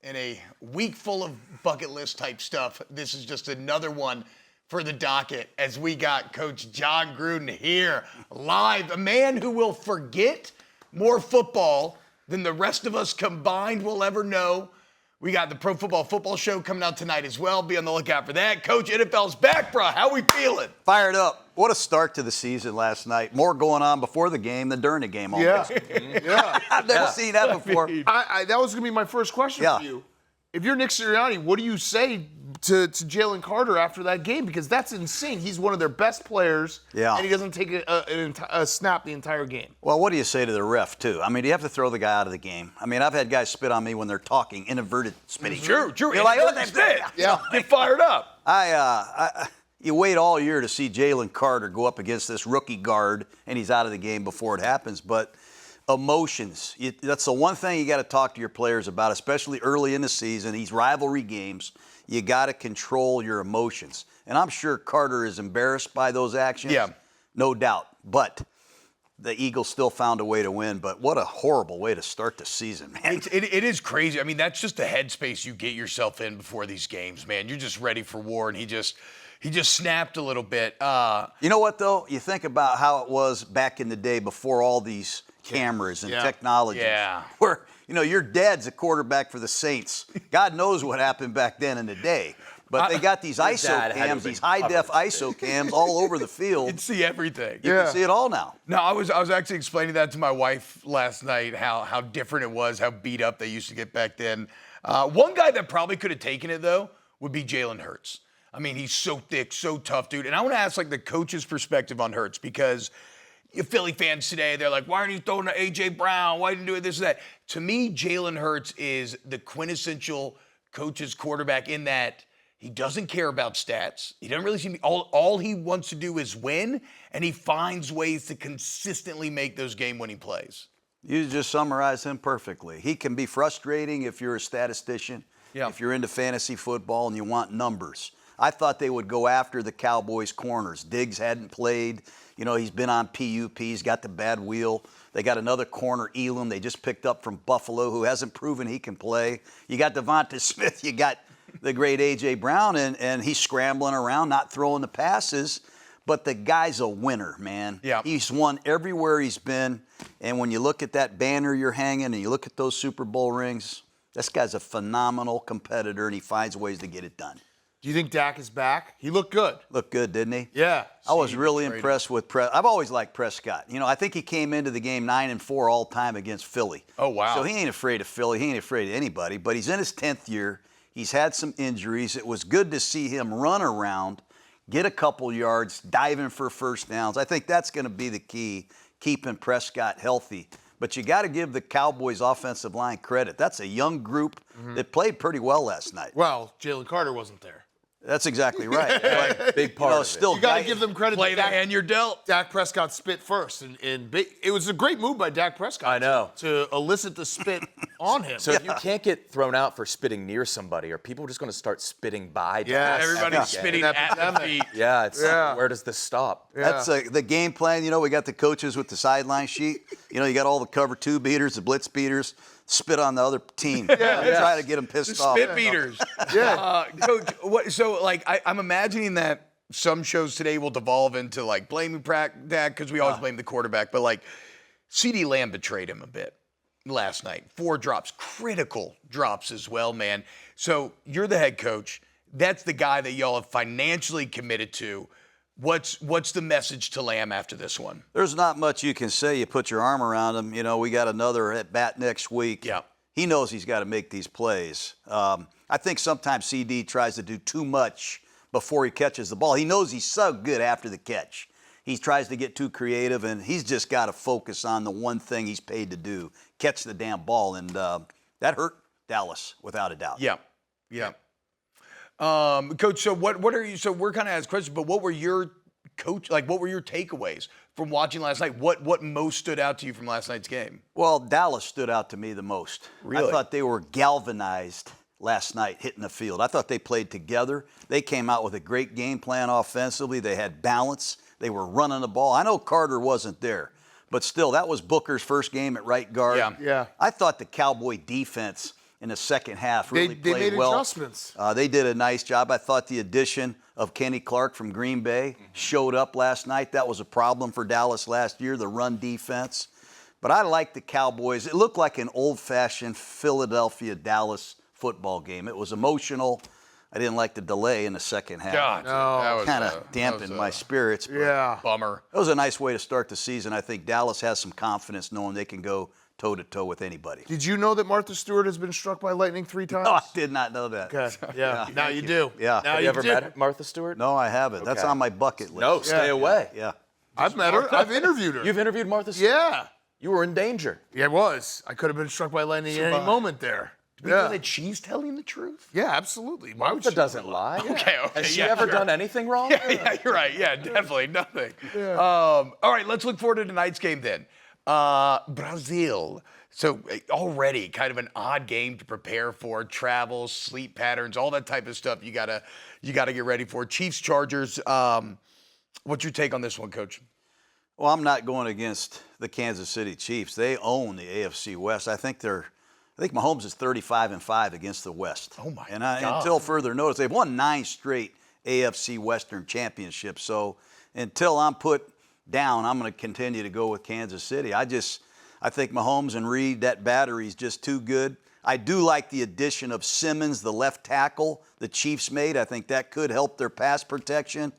in a week full of bucket list type stuff, this is just another one for the docket as we got Coach Jon Gruden here live. A man who will forget more football than the rest of us combined will ever know. We got the Pro Football Show coming out tonight as well. Be on the lookout for that. Coach, NFL's back, bro. How we feeling? Fired up. What a start to the season last night. More going on before the game than during the game almost. Yeah. I've never seen that before. That was gonna be my first question for you. If you're Nick Sirianni, what do you say to Jalen Carter after that game? Because that's insane. He's one of their best players, and he doesn't take a snap the entire game. Well, what do you say to the ref, too? I mean, do you have to throw the guy out of the game? I mean, I've had guys spit on me when they're talking, inverted spitting. True. You're like, oh, that's it. Yeah. Get fired up. You wait all year to see Jalen Carter go up against this rookie guard, and he's out of the game before it happens. But emotions, that's the one thing you got to talk to your players about, especially early in the season, these rivalry games. You got to control your emotions. And I'm sure Carter is embarrassed by those actions. Yeah. No doubt. But the Eagles still found a way to win. But what a horrible way to start the season, man. It is crazy. I mean, that's just the headspace you get yourself in before these games, man. You're just ready for war, and he just snapped a little bit. You know what, though? You think about how it was back in the day before all these cameras and technology. Yeah. Where, your dad's a quarterback for the Saints. God knows what happened back then in the day. But they got these ISO dad had to cams, have these been high-def covered. ISO cams all over the You field. can see everything. You can see it all now. No, I was actually explaining that to my wife last night, how different it was, how beat up they used to get back then. One guy that probably could have taken it, though, would be Jalen Hurts. I mean, he's so thick, so tough, dude. And I want to ask, the coach's perspective on Hurts, because Philly fans today, they're like, why aren't you throwing to A.J. Brown? Why didn't you do this or that? To me, Jalen Hurts is the quintessential coach's quarterback in that He doesn't care about stats. He doesn't really seem all he wants to do is win, and he finds ways to consistently make those game-winning plays. You just summarized him perfectly. He can be frustrating if you're a statistician, if you're into fantasy football and you want numbers. I thought they would go after the Cowboys corners. Diggs hadn't played. You know, he's been on PUP. He's got the bad wheel. They got another corner, Elam, they just picked up from Buffalo, who hasn't proven he can play. You got Devonta Smith. You got the great A.J. Brown, and he's scrambling around, not throwing the passes. But the guy's a winner, man. Yeah. He's won everywhere he's been. And when you look at that banner you're hanging and you look at those Super Bowl rings, this guy's a phenomenal competitor, and he finds ways to get it done. Do you think Dak is back? He looked good. Looked good, didn't he? Yeah. I was really impressed with Prescott. I've always liked Prescott. You know, I think he came into the game 9-4 all time against Philly. Oh, wow. So he ain't afraid of Philly. He ain't afraid of anybody. But he's in his 10th year. He's had some injuries. It was good to see him run around, get a couple yards, diving for first downs. I think that's going to be the key, keeping Prescott healthy. But you got to give the Cowboys offensive line credit. That's a young group that played pretty well last night. Well, Jalen Carter wasn't there. That's exactly right. Like, Big part of it. Still You got to give them credit. Play the hand you're dealt. Dak Prescott spit first, and it was a great move by Dak Prescott. I know. to elicit the spit on him. So if you can't get thrown out for spitting near somebody, are people just going to start spitting by? Yeah, Dak? Everybody's spitting at the feet. Yeah, where does this stop? That's the game plan. You know, we got the coaches with the sideline sheet. You know, you got all the cover two beaters, the blitz beaters, spit on the other team. Try to get them pissed off. Spit beaters. Coach, I'm imagining that some shows today will devolve into like blaming Dak because we always blame the quarterback, but like CeeDee Lamb betrayed him a bit last night. 4 drops, critical drops as well, man. So you're the head coach. That's the guy that y'all have financially committed to. What's the message to Lamb after this one? There's not much you can say. You put your arm around him. You know, we got another at bat next week. Yeah. He knows he's got to make these plays. I think sometimes CD tries to do too much before he catches the ball. He knows he's so good after the catch. He tries to get too creative, and he's just got to focus on the one thing he's paid to do, catch the damn ball. And that hurt Dallas, without a doubt. Yeah. Coach, so what are you? So we're kind of asking questions, but what were your takeaways from watching last night? What most stood out to you from last night's game? Well, Dallas stood out to me the most. Really? I thought they were galvanized last night hitting the field. I thought they played together. They came out with a great game plan offensively. They had balance. They were running the ball. I know Carter wasn't there, but still, that was Booker's first game at right guard. Yeah. I thought the Cowboy defense in the second half really They played made well. adjustments. They did a nice job. I thought the addition of Kenny Clark from Green Bay showed up last night. That was a problem for Dallas last year, the run defense. But I like the Cowboys. It looked like an old-fashioned Philadelphia-Dallas football game. It was emotional. I didn't like the delay in the second half. God, that was Kind of dampened my spirits. But bummer. it was a nice way to start the season. I think Dallas has some confidence knowing they can go toe-to-toe with anybody. Did you know that Martha Stewart has been struck by lightning 3 times? No, I did not know that. Okay. Yeah. Now you do. Yeah. Now Have you ever do. met Martha Stewart? No, I haven't. That's Okay. on my bucket list. No, stay away. Yeah. I've met her. I've interviewed her. You've interviewed Martha Stewart? Yeah. You were in danger. Yeah, I was. I could have been struck by lightning at any moment there. Do we know that she's telling the truth? Yeah, absolutely. Why would Martha she? doesn't lie. Okay. Has she ever done anything wrong? Yeah, you're right. Yeah, definitely nothing. All right, let's look forward to tonight's game then. Brazil. So already kind of an odd game to prepare for. Travel, sleep patterns, all that type of stuff. You gotta get ready for. Chiefs, Chargers. What's your take on this one, Coach? Well, I'm not going against the Kansas City Chiefs. They own the AFC West. I think Mahomes is 35-5 against the West. Oh my God! God. Until further notice, they've won 9 straight AFC Western championships. So until I'm put down, I'm going to continue to go with Kansas City. I think Mahomes and Reed, that battery is just too good. I do like the addition of Simmons, the left tackle the Chiefs made. I think that could help their pass protection.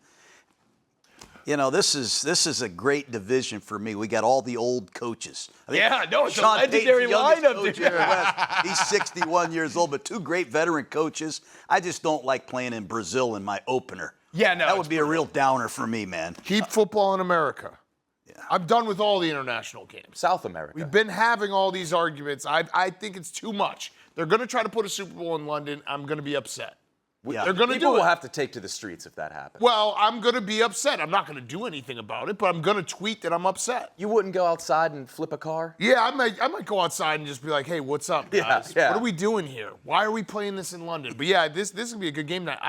You know, this is a great division for me. We got all the old coaches. It's Sean a legendary Payton's the youngest lineup, coach dude. in the West. He's 61 years old, but 2 great veteran coaches. I just don't like playing in Brazil in my opener. Yeah, no, That it's would be a real downer for me, man. Keep football in America. Yeah. I'm done with all the international games. South America. We've been having all these arguments. I think it's too much. They're going to try to put a Super Bowl in London. I'm going to be upset. Yeah. They're going to People do it. will have to take to the streets if that happens. Well, I'm going to be upset. I'm not going to do anything about it, but I'm going to tweet that I'm upset. You wouldn't go outside and flip a car? Yeah, I might go outside and just be like, hey, what's up, guys? Yeah. What are we doing here? Why are we playing this in London? But yeah, this is going to be a good game night.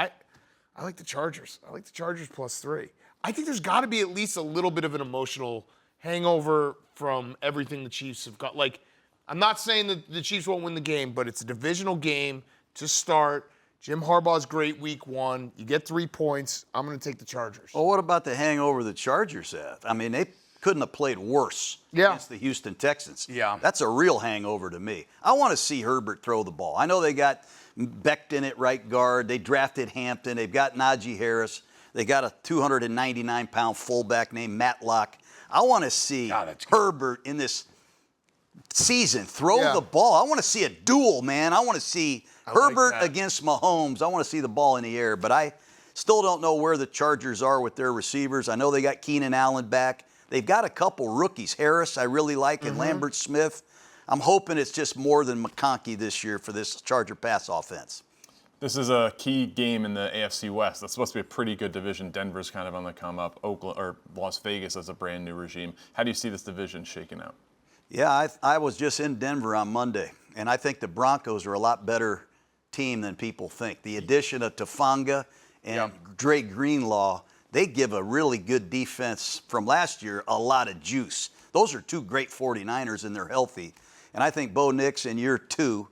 I like the Chargers. I like the Chargers +3. I think there's got to be at least a little bit of an emotional hangover from everything the Chiefs have got. Like, I'm not saying that the Chiefs won't win the game, but it's a divisional game to start. Jim Harbaugh's great week 1. You get 3 points. I'm going to take the Chargers. Well, what about the hangover the Chargers have? I mean, they couldn't have played worse against the Houston Texans. Yeah. That's a real hangover to me. I want to see Herbert throw the ball. I know they got Becton at right guard. They drafted Hampton. They've got Najee Harris. They got a 299-pound fullback named Matlock. I want to see Herbert in this season throw the ball. I want to see a duel, man. I want to see Herbert against Mahomes. I want to see the ball in the air, but I still don't know where the Chargers are with their receivers. I know they got Keenan Allen back. They've got a couple rookies. Harris, I really like, and Lambert Smith. I'm hoping it's just more than McConkey this year for this Charger pass offense. This is a key game in the AFC West. That's supposed to be a pretty good division. Denver's kind of on the come up. Oakland or Las Vegas as a brand new regime. How do you see this division shaking out? Yeah, I was just in Denver on Monday, and I think the Broncos are a lot better team than people think. The addition of Tafanga and Dre Greenlaw, they give a really good defense from last year a lot of juice. Those are 2 great 49ers, and they're healthy. And I think Bo Nix in year 2,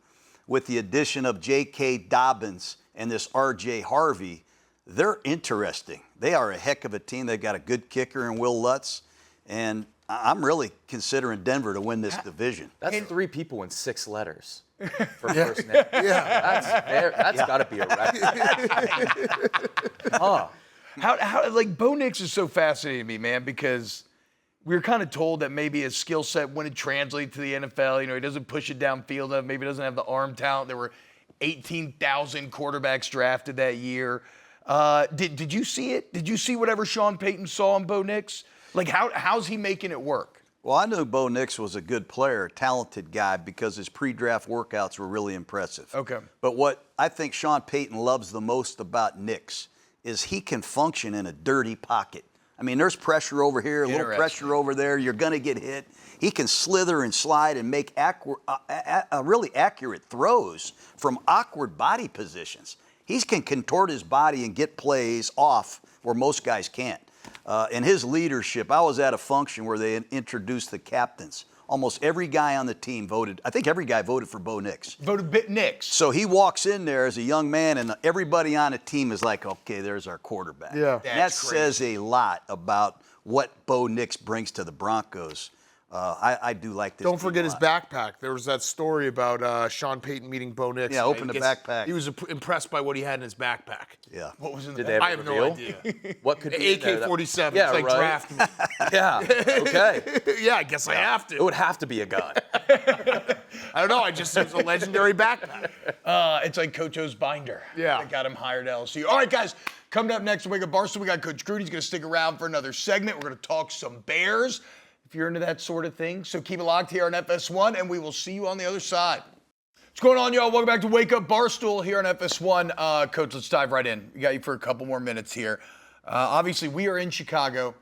with the addition of J.K. Dobbins and this R.J. Harvey, they're interesting. They are a heck of a team. They've got a good kicker in Will Lutz, and I'm really considering Denver to win this division. That's 3 people in 6 letters for first name. That's got to be a record. How like Bo Nix is so fascinating to me, man, because we were kind of told that maybe his skill set wouldn't translate to the NFL. You know, he doesn't push it downfield enough. Maybe doesn't have the arm talent. There were 18,000 quarterbacks drafted that year. Did you see it? Did you see whatever Sean Payton saw in Bo Nix? Like, how's he making it work? Well, I knew Bo Nix was a good player, a talented guy, because his pre-draft workouts were really impressive. Okay. But what I think Sean Payton loves the most about Nix is he can function in a dirty pocket. I mean, there's pressure over here, a little pressure over there. You're going to get hit. He can slither and slide and make really accurate throws from awkward body positions. He can contort his body and get plays off where most guys can't. And his leadership, I was at a function where they introduced the captains. Almost every guy on the team voted. I think every guy voted for Bo Nix. Voted Nix. So he walks in there as a young man, and everybody on the team is like, okay, there's our quarterback. Yeah. And that says a lot about what Bo Nix brings to the Broncos. I do like this. Don't forget a his lot. backpack. There was that story about Sean Payton meeting Bo Nix. Yeah, open the backpack. He was impressed by what he had in his backpack. Yeah. What was in the Did they ever I have reveal? no idea. What could be in there that- AK-47. Yeah, it's like right. draft me. Yeah, okay. Yeah, I guess I have to. It would have to be a gun. I don't know. It was a legendary backpack. It's like Coach O's binder. Yeah. That got him hired at LSU. All right, guys. Coming up next, we got Barstool. We got Coach Gruden. He's going to stick around for another segment. We're going to talk some Bears, if you're into that sort of thing. So keep it locked here on FS1, and we will see you on the other side. What's going on, y'all? Welcome back to Wake Up Barstool here on FS1. Coach, let's dive right in. We got you for a couple more minutes here. Obviously, we are in Chicago.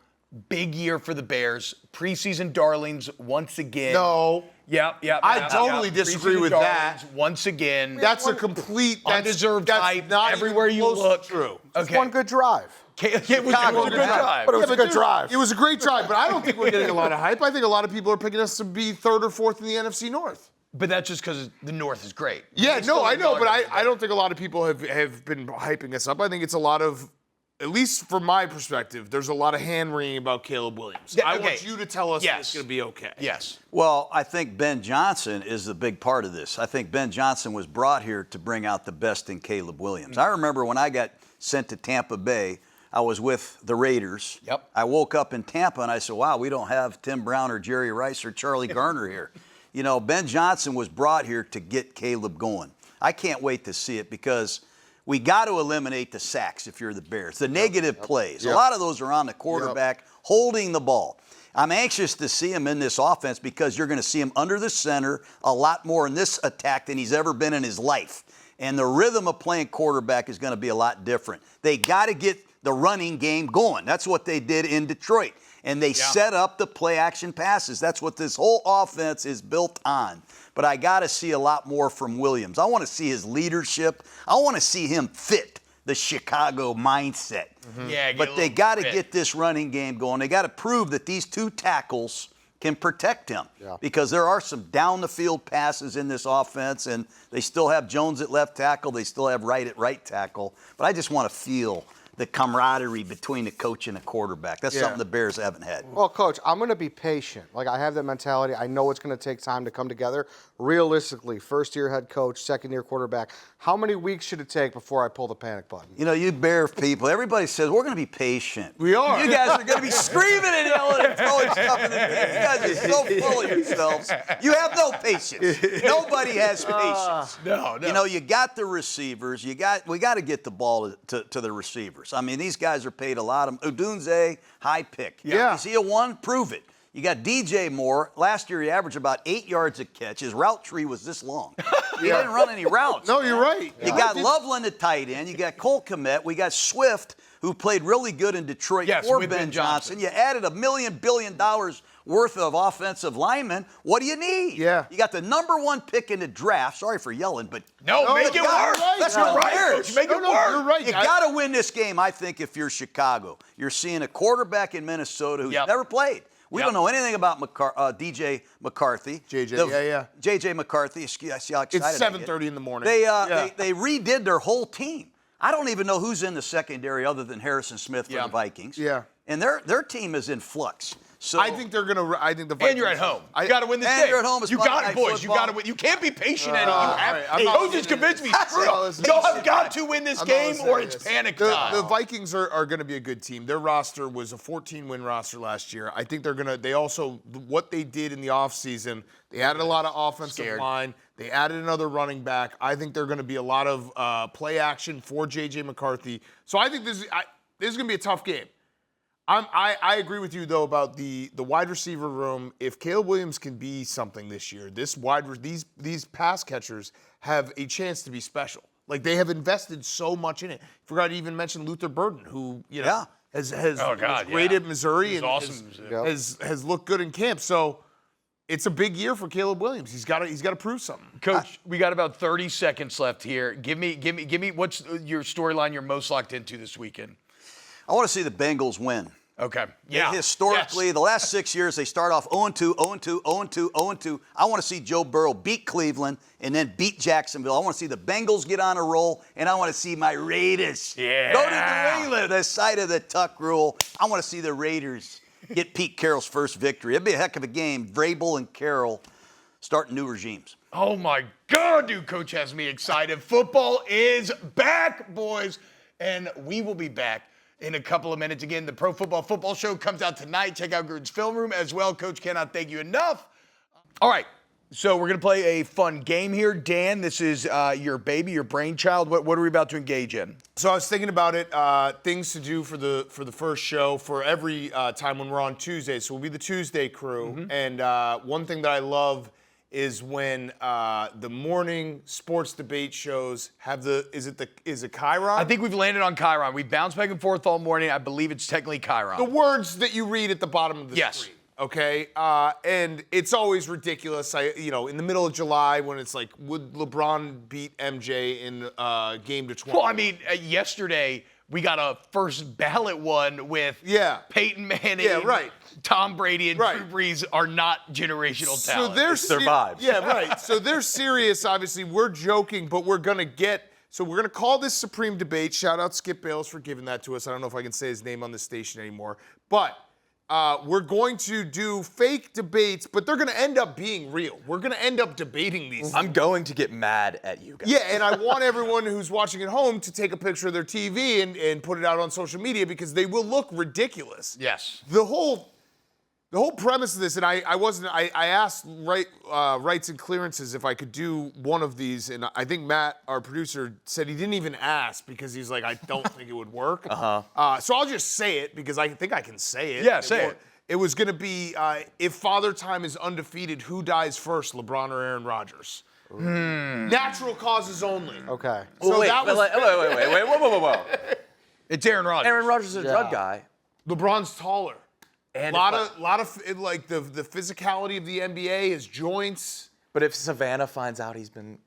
Big year for the Bears. Preseason darlings once again. No. Yep. I totally disagree Preseason with darlings that. Once again. That's a complete undeserved that's hype not everywhere even you close to look. True. Okay. One good drive. It was a good drive. But it was a good drive. It was a great drive, but I don't think we're getting a lot of hype. I think a lot of people are picking us to be 3rd or 4th in the NFC North. But that's just because the North is great. Yeah, It's no, still I know, but regarded. I don't think a lot of people have been hyping us up. I think it's a lot of, at least from my perspective, there's a lot of hand-wringing about Caleb Williams. Yeah, I okay. want you to tell us that Yes. it's going to be okay. Yes. Well, I think Ben Johnson is the big part of this. I think Ben Johnson was brought here to bring out the best in Caleb Williams. I remember when I got sent to Tampa Bay, I was with the Raiders. Yep. I woke up in Tampa and I said, wow, we don't have Tim Brown or Jerry Rice or Charlie Garner here. You know, Ben Johnson was brought here to get Caleb going. I can't wait to see it because we got to eliminate the sacks if you're the Bears. The negative plays. A lot of those are on the quarterback holding the ball. I'm anxious to see him in this offense because you're going to see him under the center a lot more in this attack than he's ever been in his life. And the rhythm of playing quarterback is going to be a lot different. They got to get the running game going. That's what they did in Detroit. And they set up the play action passes. That's what this whole offense is built on. But I got to see a lot more from Williams. I want to see his leadership. I want to see him fit the Chicago mindset. Yeah, but they got to get this running game going. They got to prove that these 2 tackles can protect him, because there are some down the field passes in this offense, and they still have Jones at left tackle. They still have Wright at right tackle. But I just want to feel the camaraderie between the coach and the quarterback. That's something the Bears haven't had. Well, Coach, I'm going to be patient. Like, I have that mentality. I know it's going to take time to come together. Realistically, first-year head coach, second-year quarterback, how many weeks should it take before I pull the panic button? You know, you Bear people, everybody says, we're going to be patient. We are. You guys are going to be screaming and yelling and throwing stuff in the game. You guys are so full of yourselves. You have no patience. Nobody has patience. No. You know, you got the receivers. We got to get the ball to the receivers. I mean, these guys are paid a lot of Odunze, high pick. Yeah. Is he a 1? Prove it. You got DJ Moore. Last year he averaged about 8 yards a catch. His route tree was this long. He didn't run any routes. No, you're right. You got Loveland at tight end. You got Cole Kmet. We got Swift, who played really good in Detroit for with Ben Johnson. You added $1 billion worth of offensive linemen. What do you need? Yeah. You got the #1 pick in the draft. Sorry for yelling, but Make it work. Let's You're go right, Bears. Coach. Make it work. You're right. You got to win this game, I think, if you're Chicago. You're seeing a quarterback in Minnesota who's never played. We don't know anything about DJ McCarthy. JJ McCarthy. I see how excited It's 7:30 in the morning. They redid their whole team. I don't even know who's in the secondary other than Harrison Smith for the Vikings. Yeah. And their team is in flux. So I think they're gonna. I think the Vikings. And you're at home. You got to win this game. And you're at home. It's You Monday got it, Night boys. You Football. got to win. You can't be patient, Eddie. I'm not Coach has convinced me. Y'all have got to win this game, or it's panic time. The Vikings are going to be a good team. Their roster was a 14-win roster last year. I think they're going to. They also what they did in the offseason, they added a lot to offensive line. They added another running back. I think they're going to be a lot of play action for JJ McCarthy. So I think this is going to be a tough game. I agree with you though about the wide receiver room. If Caleb Williams can be something this year, these pass catchers have a chance to be special. Like they have invested so much in it. Forgot to even mention Luther Burden, who has great at Missouri and awesome. has looked good in camp. So it's a big year for Caleb Williams. He's got to prove something. Coach, we got about 30 seconds left here. Give me what's your storyline you're most locked into this weekend? I want to see the Bengals win. Okay. Historically, the last 6 years, they start off 0-2, 0-2, 0-2, 0-2. I want to see Joe Burrow beat Cleveland and then beat Jacksonville. I want to see the Bengals get on a roll, and I want to see my Raiders go to New England, the side of the Tuck rule. I want to see the Raiders get Pete Carroll's first victory. It'd be a heck of a game. Vrabel and Carroll starting new regimes. Oh, my God, dude. Coach has me excited. Football is back, boys, and we will be back in a couple of minutes. Again, the Pro Football Show comes out tonight. Check out Gruden's Film Room as well. Coach cannot thank you enough. All right, so we're going to play a fun game here. Dan, this is your baby, your brainchild. What are we about to engage in? So I was thinking about it, things to do for the first show for every time when we're on Tuesday. So we'll be the Tuesday crew. And one thing that I love is when the morning sports debate shows have is it Chiron? I think we've landed on Chiron. We bounced back and forth all morning. I believe it's technically Chiron. The words that you read at the bottom of the screen. Okay, and it's always ridiculous. In the middle of July when it's like, would LeBron beat MJ in game to 20? Well, I mean, yesterday we got a first ballot one with Peyton Manning, Tom Brady, and Drew Brees are not generational talent. So they're it's their vibes. Yeah, right. So they're serious. Obviously, we're joking, but we're gonna get. So we're gonna call this Supreme Debate. Shout out Skip Bayless for giving that to us. I don't know if I can say his name on the station anymore, but. We're going to do fake debates, but they're going to end up being real. We're going to end up debating these. I'm going to get mad at you guys. Yeah, and I want everyone who's watching at home to take a picture of their TV and put it out on social media because they will look ridiculous. Yes. The whole premise of this, and I asked Rights and Clearances if I could do one of these, and I think Matt, our producer, said he didn't even ask because he's like, I don't think it would work. So I'll just say it because I think I can say it. Yeah, say it. It was going to be, if Father Time is undefeated, who dies first, LeBron or Aaron Rodgers? Natural causes only. Okay. So wait, that was wait, whoa. It's Aaron Rodgers. Aaron Rodgers is a drug guy. LeBron's taller. And lot of like the physicality of the NBA, his joints. But if Savannah finds out he's been...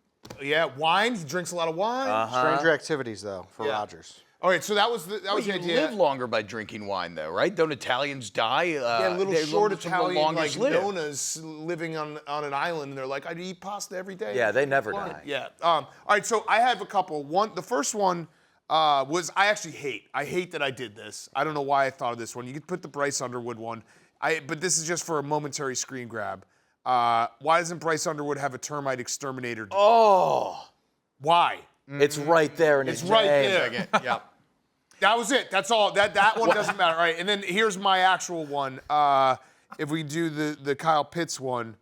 Yeah, wine. He drinks a lot of wine. Stranger activities, though, for Rodgers. All right, so that was the You idea. live longer by drinking wine, though, right? Don't Italians die? Yeah, little they're short some of the Italian longest like live. nonas living on an island, and they're like, I eat pasta every day. Yeah, they never Wine. die. Yeah. All right, so I have a couple. The first one was I actually hate. I hate that I did this. I don't know why I thought of this one. You could put the Bryce Underwood one, but this is just for a momentary screen grab. Why doesn't Bryce Underwood have a termite exterminator? Oh! Why? It's right there in his It's right name. there. Yeah. That was it. That's all. That one doesn't matter. All right, and then here's my actual one. If we do the Kyle Pitts one,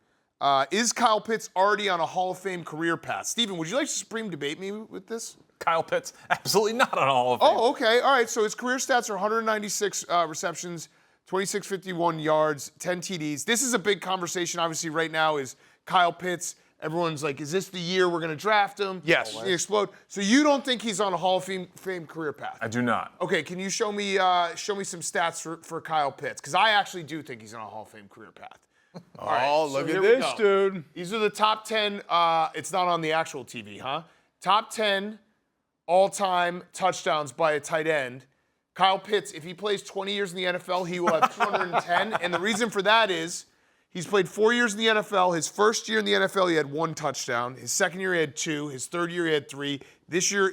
is Kyle Pitts already on a Hall of Fame career path? Steven, would you like to Supreme debate me with this? Kyle Pitts, absolutely not on Hall of Fame. Oh, okay. All right. So his career stats are 196 receptions, 2651 yards, 10 TDs. This is a big conversation, obviously, right now is Kyle Pitts. Everyone's like, is this the year we're going to draft him? Yes. He explode. So you don't think he's on a Hall of Fame career path? I do not. Okay, can you show me some stats for Kyle Pitts? Because I actually do think he's on a Hall of Fame career path. All right, Oh, so look here at we this, go. dude. These are the top 10. It's not on the actual TV, huh? Top 10 all-time touchdowns by a tight end. Kyle Pitts, if he plays 20 years in the NFL, he will have 210. And the reason for that is he's played 4 years in the NFL. His first year in the NFL, he had 1 touchdown. His second year, he had 2. His third year, he had 3.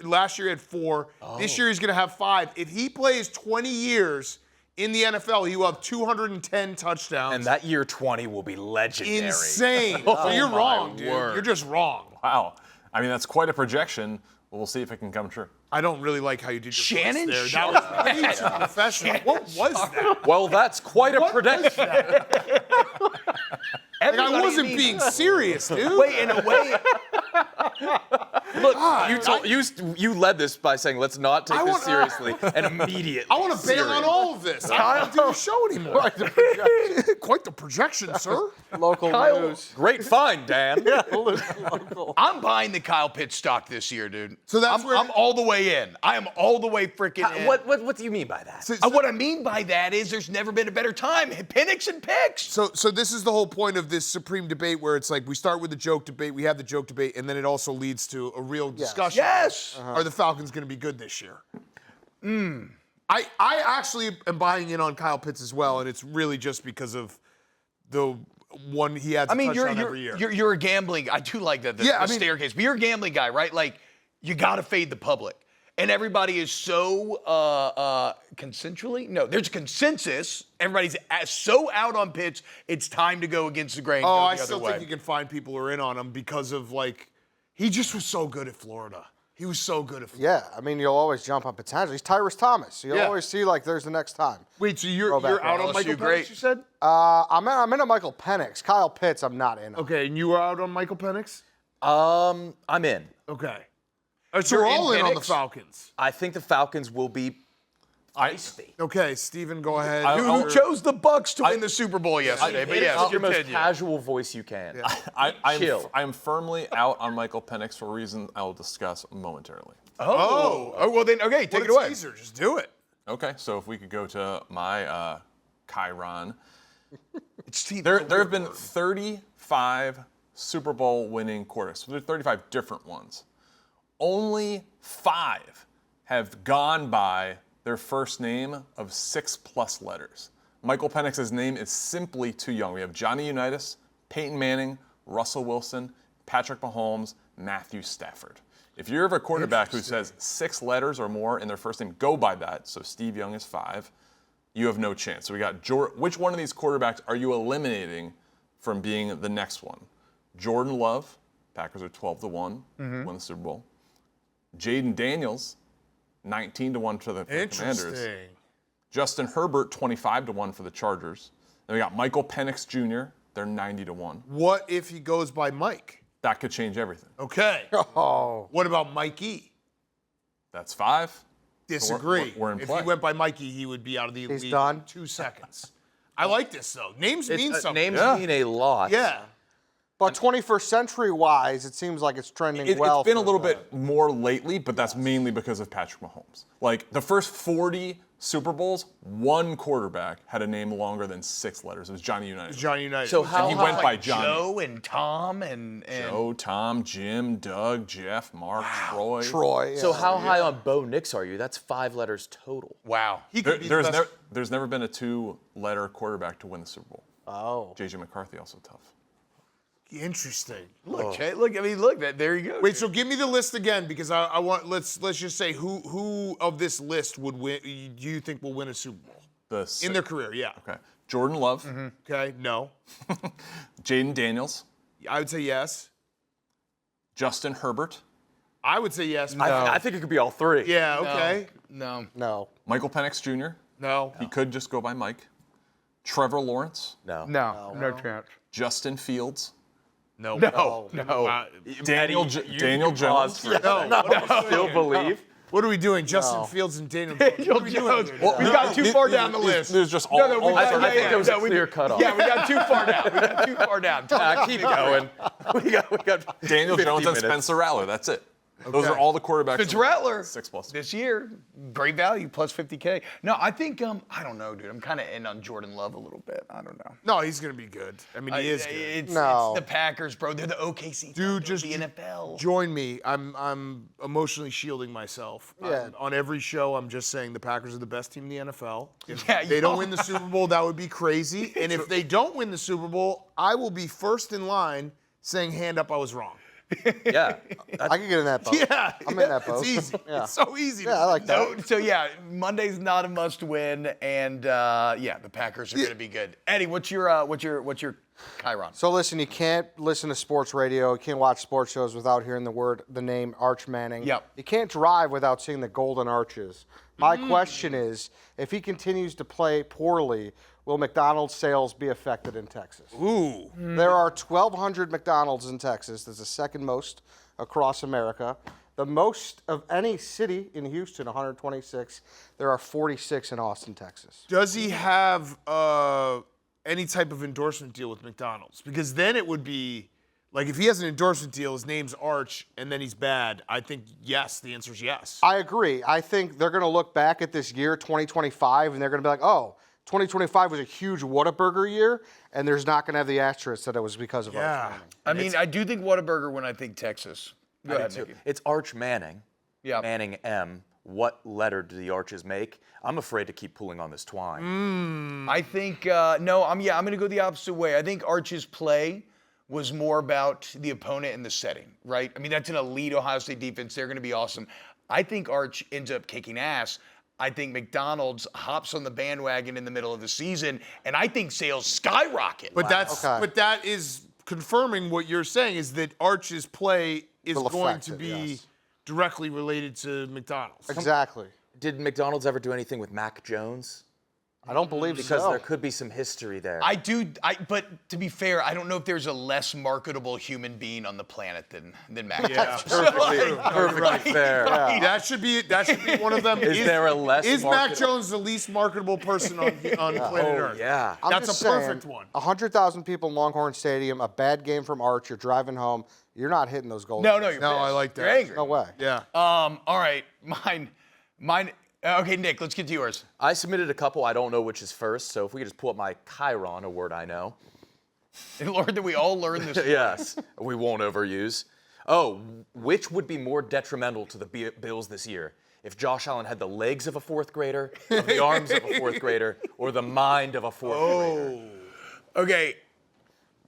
Last year, he had 4. This year, he's going to have 5. If he plays 20 years in the NFL, he will have 210 touchdowns. And that year 20 will be legendary. Insane. So you're wrong, dude. word. You're just wrong. Wow. I mean, that's quite a projection. We'll see if it can come true. I don't really like how you did your Shannon voice there. That was way too professional. What was that? Well, that's quite a prediction. Like, I wasn't being serious, dude. Wait, in a way, Look, you led this by saying, let's not take this seriously, and immediately. I want to bail on all of this. I don't do a show anymore. Quite the projection, sir. Local news. Great find, Dan. I'm buying the Kyle Pitts stock this year, dude. So that's I'm, where- I'm all the way in. I am all the way freaking in. What do you mean by that? What I mean by that is there's never been a better time. Penix and picks. So this is the whole point of this Supreme debate where it's like we start with the joke debate, we have the joke debate, and then it also leads to a real discussion. Yes. Are the Falcons going to be good this year? I actually am buying in on Kyle Pitts as well, and it's really just because of the one he had to touchdown every year. You're a gambling. I do like that. The staircase. But you're a gambling guy, right? Like you got to fade the public, and everybody is so consensually. No, there's a consensus. Everybody's so out on Pitts. It's time to go against the grain. Oh, go the I other still way. think you can find people who are in on him because of he just was so good at Florida. He was so good at Florida. Yeah, I mean, you'll always jump on potential. He's Tyrus Thomas. You'll Yeah. always see, there's the next time. Wait, so you're Throwback out LSU, on Michael great. Penix, you said? I'm in a Michael Penix. Kyle Pitts, I'm not in on. Okay, and you were out on Michael Penix? I'm in. Okay. All right, so You're we're all in in on the Penix? Falcons. I think the Falcons will be feisty. Okay, Steven, go ahead. Who chose the Bucks to win the Super Bowl yesterday? But yes, It's your most continue. casual voice you can. Chill. I'm firmly out on Michael Penix for a reason I will discuss momentarily. Oh, well then, okay, take it away. Teaser, just do it. Okay, so if we could go to my Chiron. It's There have been 35 Super Bowl winning quarterbacks. So there are 35 different ones. Only 5 have gone by their first name of 6+ letters. Michael Penix's name is simply too young. We have Johnny Unitas, Peyton Manning, Russell Wilson, Patrick Mahomes, Matthew Stafford. If you're a quarterback who says 6 letters or more in their first name, go by that. So Steve Young is 5. You have no chance. So we got which one of these quarterbacks are you eliminating from being the next one? Jordan Love, Packers are 12-1, win the Super Bowl. Jaden Daniels, 19-1 to the Commanders. Interesting. Justin Herbert, 25-1 for the Chargers. Then we got Michael Penix Jr., they're 90-1. What if he goes by Mike? That could change everything. Okay. Oh. What about Mikey? That's 5. Disagree. We're in if play. he went by Mikey, he would be out of the league done? in 2 seconds. I like this, though. Names mean something. Names mean a lot. Yeah. But 21st century wise, it seems like it's trending It's well. been a for little the- bit more lately, but that's mainly because of Patrick Mahomes. Like the first 40 Super Bowls, one quarterback had a name longer than 6 letters. It was Johnny Unitas. Johnny Unitas. So And how he went high- by Johnny. Joe and Tom and Joe, Tom, Jim, Doug, Jeff, Mark, Troy. Troy. So yeah. how high on Bo Nix are you? That's 5 letters total. wow. He could be the There's, best. there's never been a 2-letter quarterback to win the Super Bowl. Oh. JJ McCarthy also tough. Interesting. Look, Jay, look. I mean, look. There you go. Wait, so give me the list again because I want. Let's just say who of this list would win? Do you think will win a Super Bowl in their career? Yeah. Okay. Jordan Love, Okay. No. Jaden Daniels, I would say yes. Justin Herbert, I would say yes. I think it could be all 3. Yeah. Okay. No. No. Michael Penix Jr. No. He could just go by Mike. Trevor Lawrence, No. No chance. Justin Fields, No. No. Daniel Jones. Still believe? What are we doing? Justin Fields and Daniel Jones. What are we doing? We got too far down the list. There's just all. No, we all got, I think there was a we- clear cutoff. Yeah, we got too far down. We got too far down. Keep going. We got Daniel 50 Jones and minutes. Spencer Rattler. That's it. Those are all the quarterbacks. It's Rattler 6+ this year. Great value, plus 50K. No, I think I don't know, dude. I'm kind of in on Jordan Love a little bit. I don't know. No, he's gonna be good. I mean, he is good. It's No. the Packers, bro. They're the OKC. Dude, Thunder of just the NFL. join me. I'm emotionally shielding myself. Yeah. On every show, I'm just saying the Packers are the best team in the NFL. If Yeah, they you don't are. win the Super Bowl, that would be crazy. And if they don't win the Super Bowl, I will be first in line saying, "Hand up, I was wrong." Yeah. I can get in that boat. Yeah, I'm in that boat. It's easy. Yeah. It's so easy. Yeah, I like that. So yeah, Monday's not a must-win, and yeah, the Packers are going to be good. Eddie, what's your Chiron? So listen, you can't listen to sports radio, you can't watch sports shows without hearing the name Arch Manning. Yep. You can't drive without seeing the golden arches. My question is, if he continues to play poorly, will McDonald's sales be affected in Texas? Ooh. There are 1,200 McDonald's in Texas. That's the second most across America. The most of any city in Houston, 126. There are 46 in Austin, Texas. Does he have any type of endorsement deal with McDonald's? Because then it would be like if he has an endorsement deal, his name's Arch, and then he's bad. I think yes. The answer is yes. I agree. I think they're going to look back at this year, 2025, and they're going to be like, oh, 2025 was a huge Whataburger year, and there's not going to have the asterisk that it was because of Arch Yeah. Manning. I mean, I do think Whataburger when I think Texas. Go ahead, Nicky. It's Arch Manning. Yeah. Manning M. What letter do the arches make? I'm afraid to keep pulling on this twine. I think no. I'm going to go the opposite way. I think Arch's play was more about the opponent and the setting, right? I mean, that's an elite Ohio State defense. They're going to be awesome. I think Arch ends up kicking ass. I think McDonald's hops on the bandwagon in the middle of the season, and I think sales skyrocket. But that is confirming what you're saying is that Arch's play is Will going affect to it, be yes. directly related to McDonald's. Exactly. Did McDonald's ever do anything with Mac Jones? I don't believe Because so. there could be some history there. I do, but to be fair, I don't know if there's a less marketable human being on the planet than Mac. Yeah. Perfectly fair. That should be one of them. Is there a less Is Mac market- Jones the least marketable person on planet Earth? Yeah. I'm That's just a perfect saying, one. 100,000 people in Longhorn Stadium, a bad game from Arch, you're driving home, you're not hitting those goals. No, you're No, pissed. I like that. You're angry. No way. Yeah. All right, mine. Okay, Nick, let's get to yours. I submitted a couple. I don't know which is first. So if we could just pull up my Chiron, a word I know. Lord, that we all learn this. Yes, we won't overuse. Oh, which would be more detrimental to the Bills this year? If Josh Allen had the legs of a fourth grader, or the arms of a fourth grader, or the mind of a fourth grader? Okay,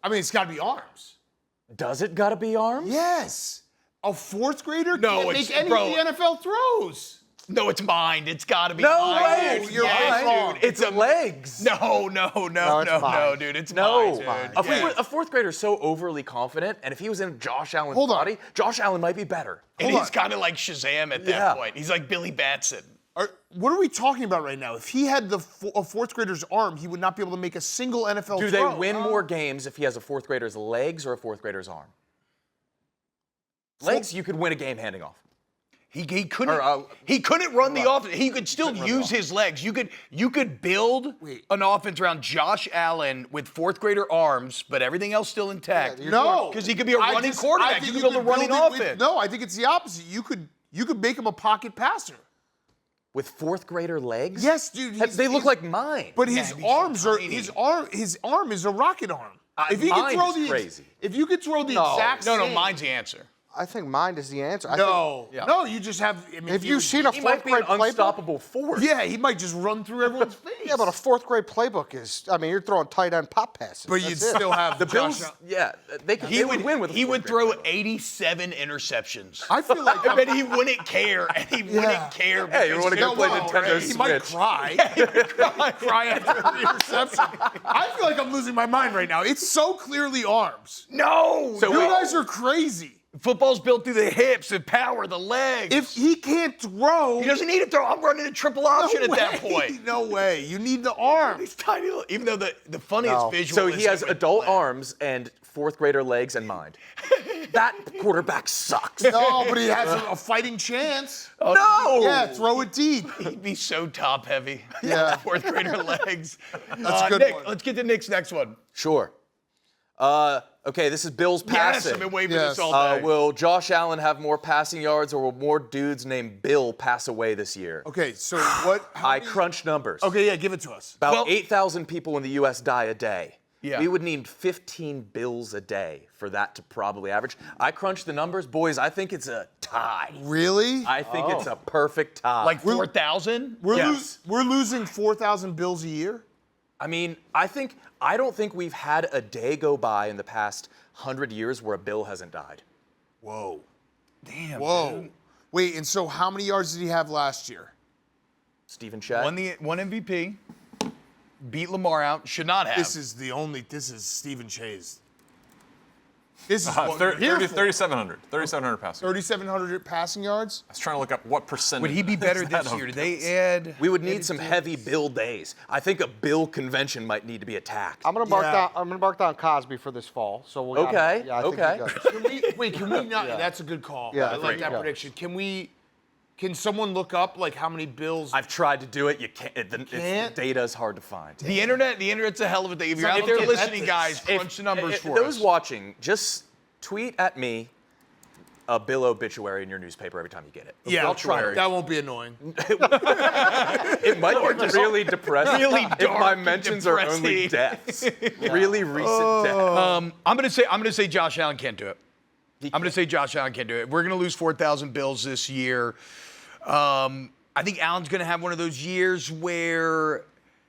I mean, it's got to be arms. Does it gotta be arms? Yes. A fourth grader No, can't it's- make any bro. of the NFL throws. no, it's mind. It's got to be No mind. way, dude. you're Yes, wrong. dude. It's legs. No, it's mine. dude. It's No, mine, dude. a fourth grader's so overly confident, and if he was in Josh Allen's Hold on. body, Josh Allen might be better. And he's kind of like Shazam at that Yeah. point. He's like Billy Batson. What are we talking about right now? If he had a fourth grader's arm, he would not be able to make a single NFL Do throw. they win more games if he has a fourth grader's legs or a fourth grader's arm? Legs, you could win a game handing off. He couldn't run the offense. He could still use his legs. You could build an offense around Josh Allen with fourth grader arms, but everything else still intact. No, because he could be a running quarterback. You could build a running offense. No, I think it's the opposite. You could make him a pocket passer. With fourth grader legs? Yes, dude. They look like mine. But his arms are his arm is a rocket arm. If he could throw crazy. If you could throw the exact No, same, mine's the answer. I think mine is the answer. No, you just have. I mean, Have you seen a He might fourth be an grade playbook? unstoppable force. Yeah, he might just run through everyone's face. Yeah, but a fourth grade playbook is, I mean, you're throwing tight end pop passes. But you'd still have The Josh Bills, Allen. yeah, they would win with a He would fourth grade throw 87 interceptions. I feel like I bet he wouldn't care, and he wouldn't care. Hey, you want to go play Nintendo He might Switch? cry. Cry after the interception. I feel like I'm losing my mind right now. It's so clearly arms. No! So You wait. guys are crazy. Football's built through the hips, the power, the legs. If he can't throw, he doesn't need to throw. I'm running a triple option at that point. No way. You need the arm. These tiny little, even though the funniest visual So is he has him with adult legs. arms and fourth grader legs and mind. That quarterback sucks. No, but he has a fighting chance. No! Yeah, throw it deep. He'd be so top heavy. Yeah. Fourth grader legs. That's a good Nick, one. let's get to Nick's next one. Sure. Okay, this is Bills Yes, passing. I've been waiting for Yes. this all day. Will Josh Allen have more passing yards, or will more dudes named Bill pass away this year? Okay, so what? how I many- crunched numbers. Okay, yeah, give it to us. About Well- 8,000 people in the U.S. die a day. Yeah. We would need 15 Bills a day for that to probably average. I crunched the numbers. Boys, I think it's a tie. Really? I think it's a perfect tie. Like 4,000? Yes. We're losing 4,000 bills a year? I mean, I don't think we've had a day go by in the past 100 years where a Bill hasn't died. Whoa. Damn. Whoa. Dude. Wait, and so how many yards did he have last year? Stephen Shea. One MVP. Beat Lamar out. Should not have. This is Stephen Shea's. This is what we're here 3,700. 3,700 passing. 3,700 passing yards? I was trying to look up what percentage. Would he be better is that this of year? Did Bills. they add? We would need some heavy Bill days. I think a Bill convention might need to be attacked. I'm gonna mark down Cosby for this fall. So we'll Okay, Yeah, I think okay. he does. Can we not? That's a good call. Yeah, I like that yeah. prediction. Can someone look up like how many bills? I've tried to do it. You can't. can't? The data is hard to find. The internet's a hell of a thing. If you're like out there looking at listening, this. guys, crunch the numbers for those us. watching, just tweet at me a Bill obituary in your newspaper every time you get it. Yeah, I'll try to. That won't be annoying. It might be really depressing. really if dark my and mentions are only depressing. deaths. Really recent deaths. I'm gonna say Josh Allen can't do it. I'm gonna say Josh Allen can't do it. We're gonna lose 4,000 Bills this year. I think Allen's gonna have one of those years where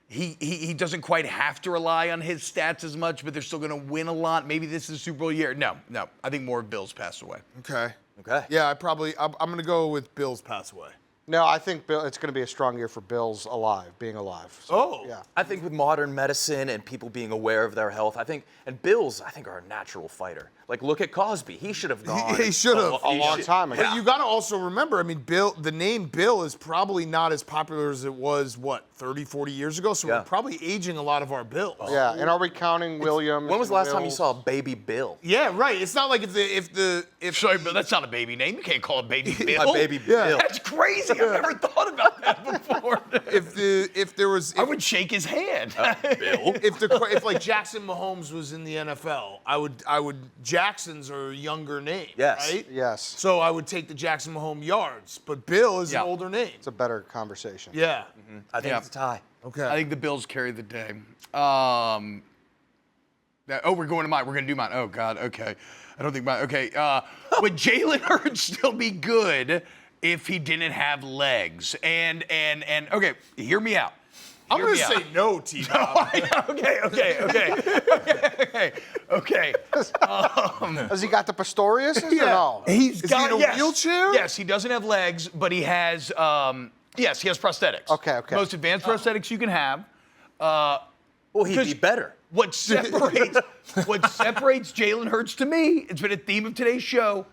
he doesn't quite have to rely on his stats as much, but they're still gonna win a lot. Maybe this is a Super Bowl year. No. I think more Bills pass away. Okay. Okay. Yeah, I'm going to go with Bills pass away. No, I think it's going to be a strong year for Bills being alive. So, Oh. yeah. I think with modern medicine and people being aware of their health, and Bills, I think, are a natural fighter. Like, look at Cosby. He should have gone. He should have. A long time ago. But you got to also remember, I mean, the name Bill is probably not as popular as it was, 30, 40 years ago? So Yeah. we're probably aging a lot of our Bills. Yeah, and are we counting Williams? When was the and last time you Wills? saw a baby Bill? Yeah, right. It's not like if Sorry, but that's not a baby name. You can't call it Baby Bill. My baby Bill. That's crazy. I've never thought about that before. if there was I would shake his hand. Bill? if like Jackson Mahomes was in the NFL, I would Jackson's are a younger name, Yes. right? Yes. So I would take the Jackson Mahomes yards, but Bill is Yeah. an older name. It's a better conversation. Yeah. I think Yeah. it's a tie. Okay. I think the Bills carry the day. We're going to mine. We're going to do mine. Oh, God. Okay. I don't think mine. Okay. Would Jalen Hurts still be good if he didn't have legs? And okay, hear me out. I'm Hear going me to out. say no, T-Bob. Okay. Has he got the Pistorius or no? Is he in a wheelchair? Yes, he doesn't have legs, but he has, he has prosthetics. Okay. Most advanced prosthetics you can have. Well, he'd be Because- better. What separates Jalen Hurts to me, it's been a theme of today's show,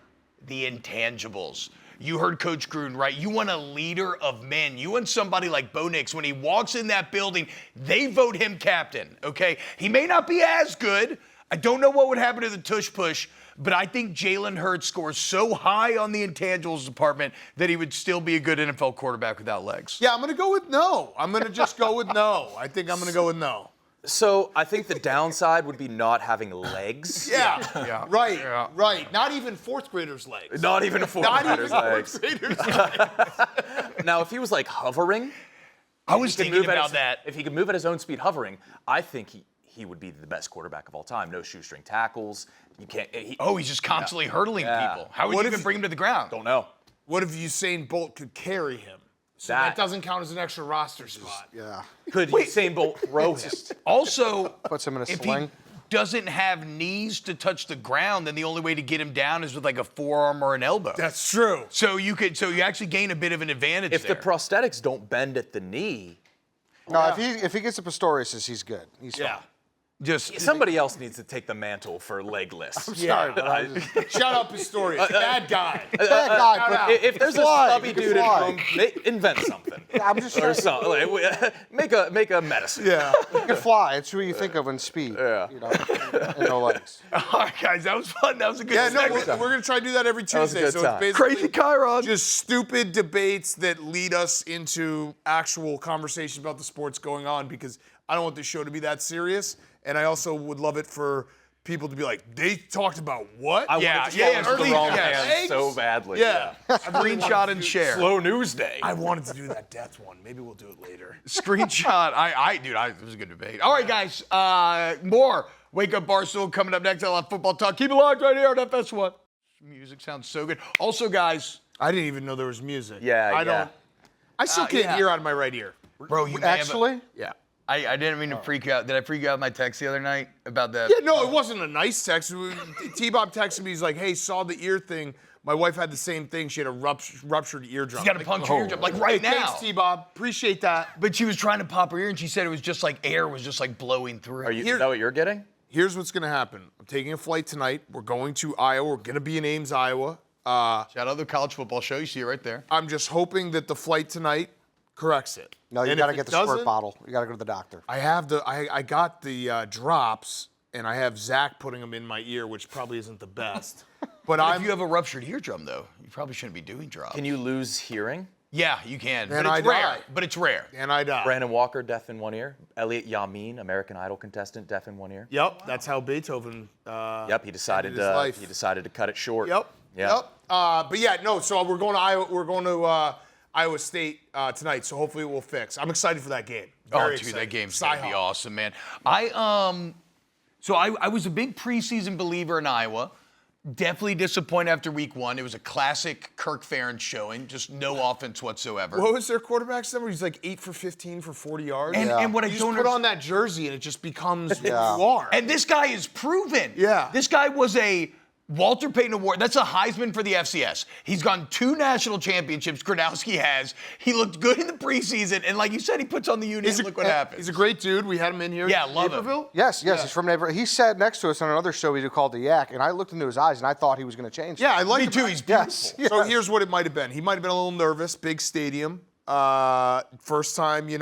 the intangibles. You heard Coach Gruden, right? You want a leader of men. You want somebody like Bo Nix. When he walks in that building, they vote him captain, okay? He may not be as good. I don't know what would happen to the tush push, but I think Jalen Hurts scores so high on the intangibles department that he would still be a good NFL quarterback without legs. Yeah, I'm going to go with no. I'm going to just go with no. I think I'm going to go with no. So I think the downside would be not having legs. Yeah. Right. Not even fourth graders' legs. Not even a fourth grader's legs. Now, if he was like hovering, I was thinking about that. If he could move at his own speed hovering, I think he would be the best quarterback of all time. No shoestring tackles. You can't. He's just constantly hurdling people. How would you even bring him to the ground? Don't know. What if Usain Bolt could carry him? So that doesn't count as an extra roster spot. Yeah. Could Usain Bolt throw him? Also, Puts him in a if sling. he doesn't have knees to touch the ground, then the only way to get him down is with like a forearm or an elbow. That's true. So you actually gain a bit of an advantage If there. the prosthetics don't bend at the knee, No, if he gets a Pistorius, he's good. He's fine. Just somebody else needs to take the mantle for legless. Sorry, but shout out Pistorius. Bad guy. Bad guy, but If there's a stubby dude at home, invent something. I'm just Or saying. something. Like, make a medicine. Yeah. He can fly. It's who you think of in speed. Yeah. You know, and no legs. all right, guys, that was fun. That was a good Yeah, no, segment. we're going to try to do that every was a Tuesday. good So time. it's basically Crazy Chiron. just stupid debates that lead us into actual conversations about the sports going on, because I don't want this show to be that serious. And I also would love it for people to be like, they talked about what? I Yeah, wanted to yeah, fall into please, the wrong yes. hands so badly. Yeah. Screenshot and share. Slow news day. I wanted to do that death one. Maybe we'll do it later. Screenshot. It was a good debate. All right, guys. More Wake Up Barstool coming up next. I love football talk. Keep it locked right here on FS1. Music sounds so good. Also, guys. I didn't even know there was music. Yeah, I still can't hear out of my right ear. Bro, you Actually, Yeah. I didn't mean to freak you out. Did I freak you out with my text the other night about that? Yeah, no, it wasn't a nice text. T-Bob texted me. He's like, hey, saw the ear thing. My wife had the same thing. She had a ruptured eardrum. You got to puncture your eardrum, like right now. Thanks, T-Bob. Appreciate that. But she was trying to pop her ear, and she said it was just like air was just like blowing through. Is that what you're getting? Here's what's going to happen. I'm taking a flight tonight. We're going to Iowa. We're going to be in Ames, Iowa. Shout out to the college football show. You see it right there. I'm just hoping that the flight tonight corrects it. no, you And got to if get it the squirt doesn't, bottle. You got to go to the doctor. I got the drops, and I have Zach putting them in my ear, which probably isn't the best. But If you have a ruptured eardrum, though, you probably shouldn't be doing drops. Can you lose hearing? Yeah, you can. Then but it's I rare. die. But it's rare. and I die. Brandon Walker, deaf in one ear. Elliot Yamin, American Idol contestant, deaf in one ear. Yep, that's how Beethoven. Yep, he decided ended his life. to cut it short. Yep. Yeah. Yep. But yeah, no. So we're going to Iowa. We're going to Iowa State tonight. So hopefully it will fix. I'm excited for that game. Very Dude, that excited. game's gonna be Cy-Hawk. awesome, man. I was a big preseason believer in Iowa. Definitely disappointed after week 1. It was a classic Kirk Ferentz showing, just no offense whatsoever. What was their quarterback's number? He's like 8 for 15 for 40 yards. And what I you just don't put on that jersey and it just becomes who you Yeah. are. And this guy is proven. Yeah. This guy was a Walter Payton Award. That's a Heisman for the FCS. He's gone 2 national championships. Gronowski has. He looked good in the preseason, and like you said, he puts on the unit. And look what happens. He's a great dude. We had him in here. Yeah, love him. Naperville? Yes, he's from Naperville. He sat next to us on another show we do called The Yak, and I looked into his eyes, and I thought he was going to change. Yeah, I like Me him. too. He's Yes. beautiful. So here's what it might have been. He might have been a little nervous. Big stadium. First time, a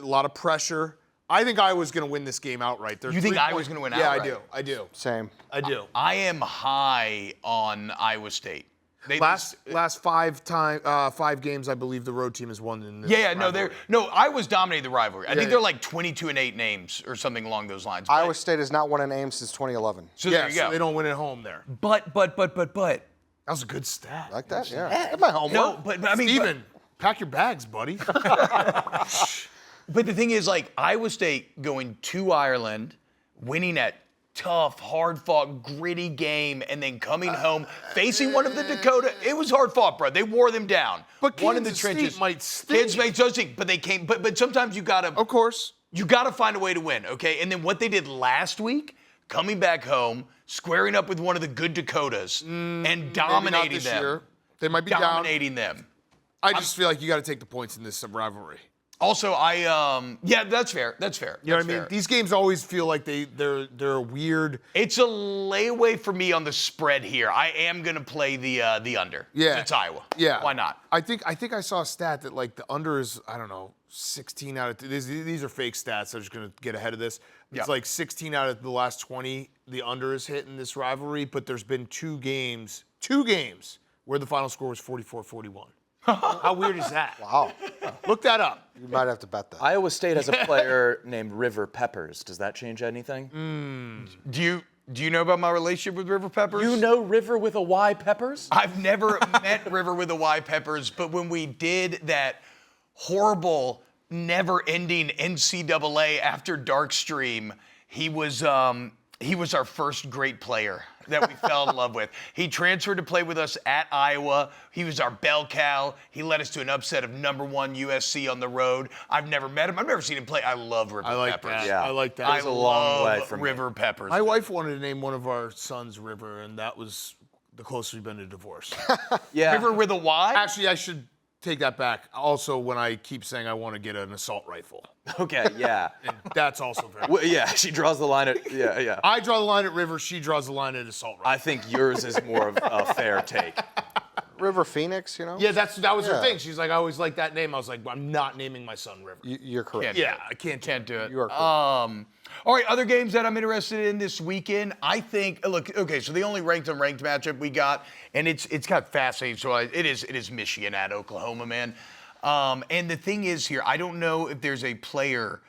lot of pressure. I think Iowa's going to win this game outright. You think Iowa's gonna win outright? Yeah, I do. Same. I do. I am high on Iowa State. Last 5 games, I believe the road team has won in this. rivalry. Iowa's dominated the rivalry. I think yeah. they're like 22-8 names or something along those lines. Iowa State has not won an Ames since 2011. So Yeah, there you go. so they don't win at home there. But. That was a good stat. Like that? Yeah. That's my homework. No, but I mean, Steven, pack your bags, buddy. But the thing is, like, Iowa State going to Ireland, winning that tough, hard-fought, gritty game, and then coming home, facing one of the Dakota. It was hard-fought, bro. They wore them down. But one in the Kansas trenches. State might stink. Kansas State does stink, but they came. But sometimes you gotta. Of course. You gotta find a way to win, okay? And then what they did last week, coming back home, squaring up with one of the good Dakotas, and Maybe not dominating this them. year. They might be dominating. Dominating them. I just feel like you got to take the points in this rivalry. Also, yeah, that's fair. That's fair. You know That's what I mean? fair. These games always feel like they're weird. It's a layaway for me on the spread here. I am going to play the under. Yeah. It's Iowa. Yeah. Why not? I think I saw a stat that like the under is, I don't know, 16 out of these are fake stats. I'm just going to get ahead of this. It's like 16 out of the last 20 the under is hit in this rivalry, but there's been two games where the final score was 44-41. How weird is that? Wow. Look that up. You might have to bet that. Iowa State has a player named River Peppers. Does that change anything? Do you know about my relationship with River Peppers? You know River with a Y Peppers? I've never met River with a Y Peppers, but when we did that horrible, never-ending NCAA After Dark stream, he was our first great player that we fell in love with. He transferred to play with us at Iowa. He was our bell cow. He led us to an upset of #1 USC on the road. I've never met him. I've never seen him play. I love River I like Peppers. that. Yeah. I like that. I a long way love from River Peppers. My wife wanted to name one of our sons River, and that was the closest we've been to divorce. Yeah. River with a Y? Actually, I should take that back. Also, when I keep saying I want to get an assault rifle, Okay, yeah. that's also very. Well, yeah, she draws the line at, yeah. I draw the line at River. She draws the line at assault rifle. I think yours is more of a fair take. River Phoenix, you know? Yeah, that was her Yeah. thing. She's like, I always like that name. I was like, I'm not naming my son River. You're correct. Yeah, I can't do it. You are correct. All right, other games that I'm interested in this weekend. I think, look, okay, so the only ranked matchup we got, and it's got fascinating. So it is Michigan at Oklahoma, man. And the thing is here, I don't know if there's a player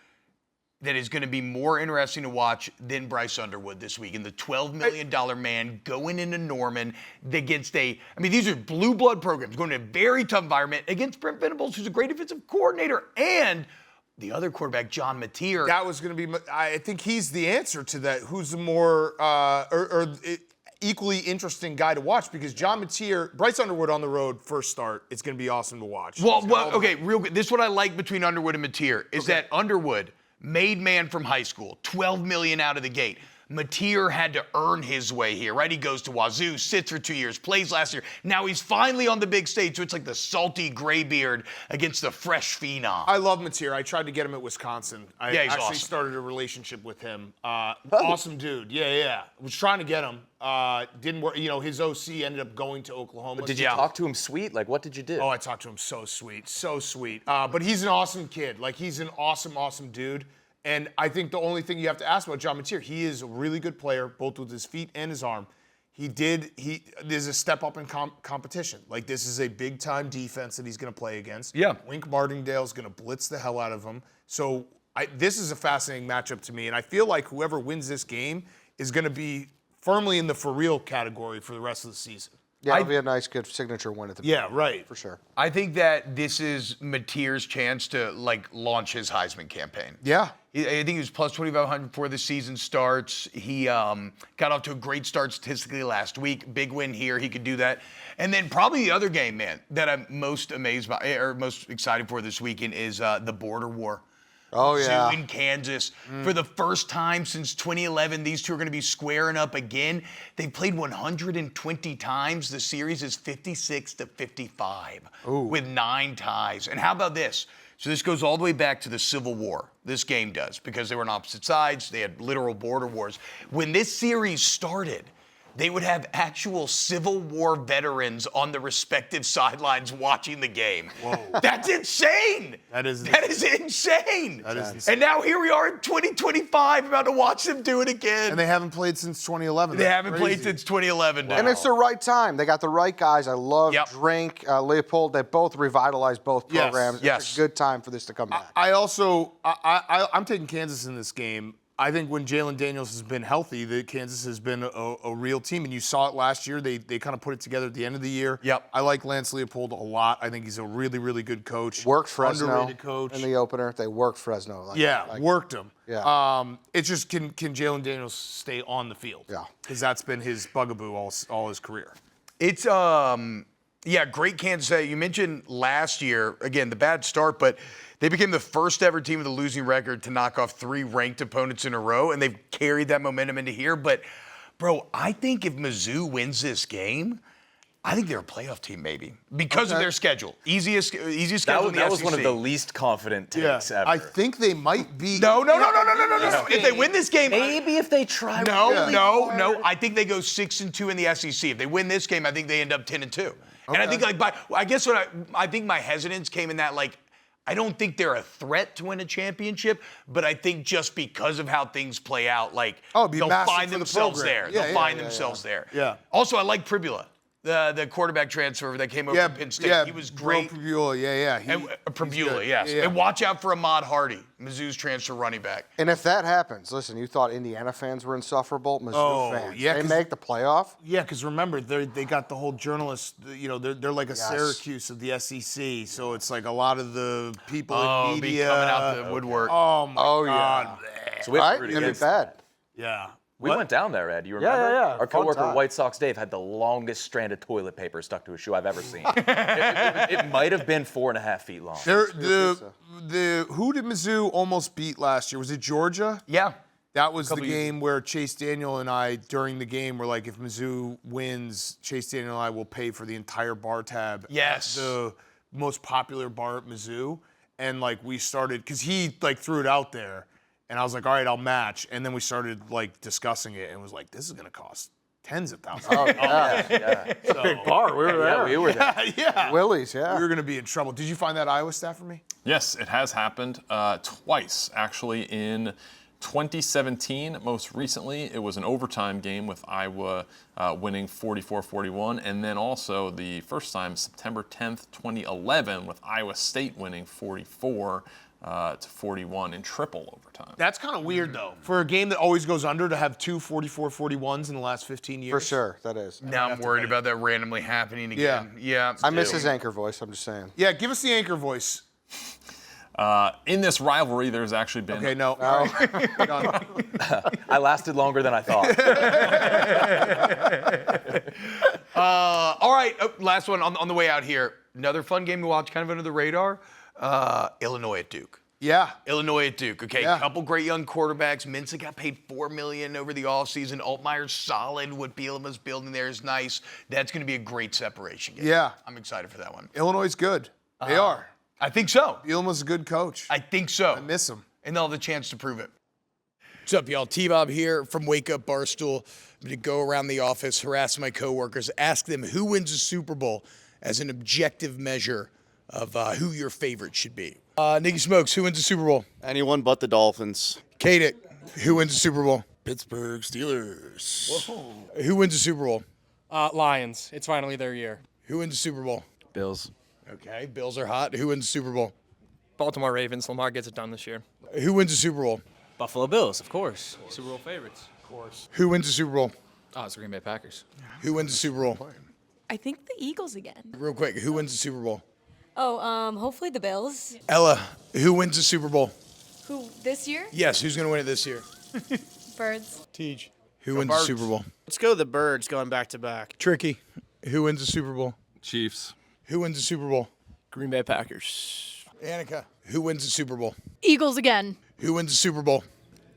that is going to be more interesting to watch than Bryce Underwood this week. And the $12 million man going into Norman against these are blue blood programs going to a very tough environment against Brent Venables, who's a great defensive coordinator, and the other quarterback, John Mateer. That was going to be. I think he's the answer to that. Who's the more equally interesting guy to watch? Because John Mateer, Bryce Underwood on the road first start. It's going to be awesome to watch. Well, okay, real good. This is what I like between Underwood and Mateer is that Underwood, made man from high school, $12 million out of the gate. Mateer had to earn his way here, right? He goes to Wazoo, sits for 2 years, plays last year. Now he's finally on the big stage, so it's like the salty graybeard against the fresh phenom. I love Mateer. I tried to get him at Wisconsin. I Yeah, he's actually awesome. started a relationship with him. Awesome dude. Yeah. Was trying to get him. Didn't work. You know, his OC ended up going to Oklahoma. Did you talk to him sweet? Like, what did you do? Oh, I talked to him so sweet. But he's an awesome kid. Like, he's an awesome dude. And I think the only thing you have to ask about John Mateer, he is a really good player, both with his feet and his arm. There's a step up in competition. Like, this is a big-time defense that he's going to play against. Yeah. Wink Martindale's going to blitz the hell out of him. So this is a fascinating matchup to me. And I feel like whoever wins this game is going to be firmly in the for real category for the rest of the season. Yeah, it'll be a nice, good signature win at the beginning. Yeah, right. For sure. I think that this is Mateer's chance to, launch his Heisman campaign. Yeah. I think he was plus 2,500 before the season starts. He got off to a great start statistically last week. Big win here. He could do that. And then probably the other game, man, that I'm most amazed by or most excited for this weekend is the border war. Oh, yeah. Mizzou in Kansas. For the first time since 2011, these two are going to be squaring up again. They've played 120 times. The series is 56-55 with 9 ties. And how about this? So this goes all the way back to the Civil War. This game does, because they were on opposite sides. They had literal border wars. When this series started, they would have actual Civil War veterans on the respective sidelines watching the game. Whoa. That's insane. That is insane. That is insane. And now here we are in 2025, about to watch them do it again. And they haven't played since 2011. They That's haven't crazy. played since 2011. And it's the right time. They got the right guys. I love Drink, Leopold. They both revitalized both Yes. programs. Yes. It's a good time for this to come back. I'm taking Kansas in this game. I think when Jalen Daniels has been healthy, Kansas has been a real team, and you saw it last year. They kind of put it together at the end of the year. Yep. I like Lance Leopold a lot. I think he's a really, really good coach. Worked Fresno Underrated coach. in the opener. They worked Fresno. Worked him. Yeah. It's just can Jalen Daniels stay on the field? Yeah. Because that's been his bugaboo all his career. It's great Kansas City. You mentioned last year, again, the bad start, but they became the first ever team with a losing record to knock off 3 ranked opponents in a row, and they've carried that momentum into here. But, bro, I think if Mizzou wins this game, I think they're a playoff team, maybe, because of their schedule. Easiest schedule in the That was SEC. one of the least confident takes ever. I think they might be. No. If they win this game, Maybe if they try. No. I think they go 6-2 in the SEC. If they win this game, I think they end up 10-2. And I think I think my hesitance came in that I don't think they're a threat to win a championship, but I think just because of how things play out, it'd be they'll massive find for the themselves program. there. They'll find themselves there. Yeah. Also, I like Pribula, the quarterback transfer that came over from Penn State. He was great. Pribula, Pribula, yes. And watch out for Ahmad Hardy, Mizzou's transfer running back. And if that happens, listen, you thought Indiana fans were insufferable. Mizzou fans, they make the playoff. Yeah, because remember, they got the whole journalists, they're like a Syracuse of the SEC, so it's like a lot of the people in media. Coming out the woodwork. Oh, my God. So we have Right? to root It'd be against bad. Yeah. We went down there, Ed. You remember? yeah. Our Fun coworker, time. White Sox Dave, had the longest strand of toilet paper stuck to his shoe I've ever seen. it might have been 4.5 feet long. Who did Mizzou almost beat last year? Was it Georgia? Yeah. That was the game where Chase Daniel and I, during the game, were like, if Mizzou wins, Chase Daniel and I will pay for the entire bar tab. Yes. At the most popular bar at Mizzou. And we started, because he threw it out there. And I was like, all right, I'll match. And then we started discussing it and was like, this is going to cost tens of thousands. Oh, yeah. So, Big bar. We were there. We were there. yeah. Willie's, yeah. We were going to be in trouble. Did you find that Iowa stat for me? Yes, it has happened twice, actually, in 2017. Most recently, it was an overtime game with Iowa winning 44-41. And then also the first time, September 10th, 2011, with Iowa State winning 44-41 in triple overtime. That's kind of weird, though, for a game that always goes under to have two 44-41s in the last 15 years. For sure, that is. Now I'm worried about that randomly happening again. Yeah. I miss his anchor voice, I'm just saying. Yeah, give us the anchor voice. In this rivalry, there's actually been. Okay, no. Done. I lasted longer than I thought. All right, last one on the way out here. Another fun game to watch, kind of under the radar. Illinois at Duke. Yeah. Illinois at Duke. Okay, Yeah. couple great young quarterbacks. Minza got paid $4 million over the offseason. Altmaier's solid. What Bielema's building there is nice. That's going to be a great separation game. Yeah. I'm excited for that one. Illinois is good. They are. I think so. Bielema's a good coach. I think so. I miss him. And they'll have the chance to prove it. What's up, y'all? T-Bob here from Wake Up Barstool. I'm going to go around the office, harass my coworkers, ask them who wins a Super Bowl as an objective measure of who your favorite should be. Nicky Smokes, who wins the Super Bowl? Anyone but the Dolphins. Kadick, who wins the Super Bowl? Pittsburgh Steelers. Who wins the Super Bowl? Lions. It's finally their year. Who wins the Super Bowl? Bills. Okay, Bills are hot. Who wins the Super Bowl? Baltimore Ravens. Lamar gets it done this year. Who wins the Super Bowl? Buffalo Bills, of course. Super Bowl favorites. Who wins the Super Bowl? Oh, it's the Green Bay Packers. Who wins the Super Bowl? I think the Eagles again. Real quick, who wins the Super Bowl? Oh, hopefully the Bills. Ella, who wins the Super Bowl? Who, this year? Yes, who's going to win it this year? Birds. Teach. Who wins the Super Bowl? Let's go the Birds going back to back. Tricky. Who wins the Super Bowl? Chiefs. Who wins the Super Bowl? Green Bay Packers. Annika. Who wins the Super Bowl? Eagles again. Who wins the Super Bowl?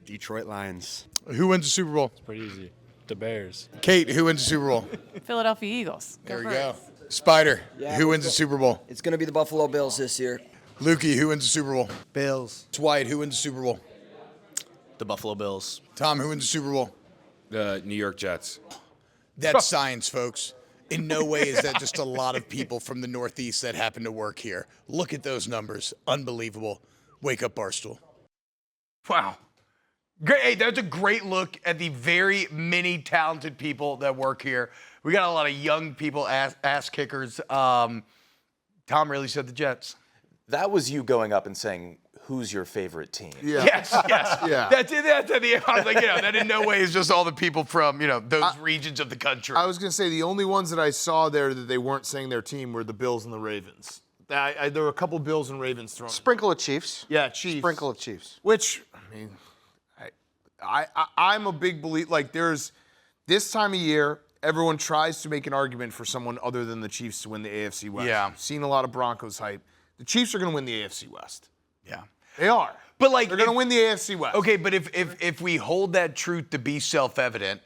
Detroit Lions. Who wins the Super Bowl? Pretty easy. The Bears. Kate, who wins the Super Bowl? Philadelphia Eagles. There we go. Spider, who wins the Super Bowl? It's going to be the Buffalo Bills this year. Lukey, who wins the Super Bowl? Bills. Dwight, who wins the Super Bowl? The Buffalo Bills. Tom, who wins the Super Bowl? The New York Jets. That's science, folks. In no way is that just a lot of people from the Northeast that happen to work here. Look at those numbers. Unbelievable. Wake up, Barstool. Wow. Great. Hey, that's a great look at the very many talented people that work here. We got a lot of young people, ass kickers. Tom really said the Jets. That was you going up and saying, who's your favorite team? Yeah. Yes. Yeah. That's at the end. I was like, that in no way is just all the people from, those regions of the country. I was going to say the only ones that I saw there that they weren't saying their team were the Bills and the Ravens. There were a couple Bills and Ravens thrown. Sprinkle of Chiefs. Yeah, Chiefs. Sprinkle of Chiefs. Which, I mean, I'm a big believer. Like, there's this time of year, everyone tries to make an argument for someone other than the Chiefs to win the AFC West. Yeah. I've seen a lot of Broncos hype. The Chiefs are going to win the AFC West. Yeah. They are. But like, they're going to win the AFC West. Okay, but if we hold that truth to be self-evident,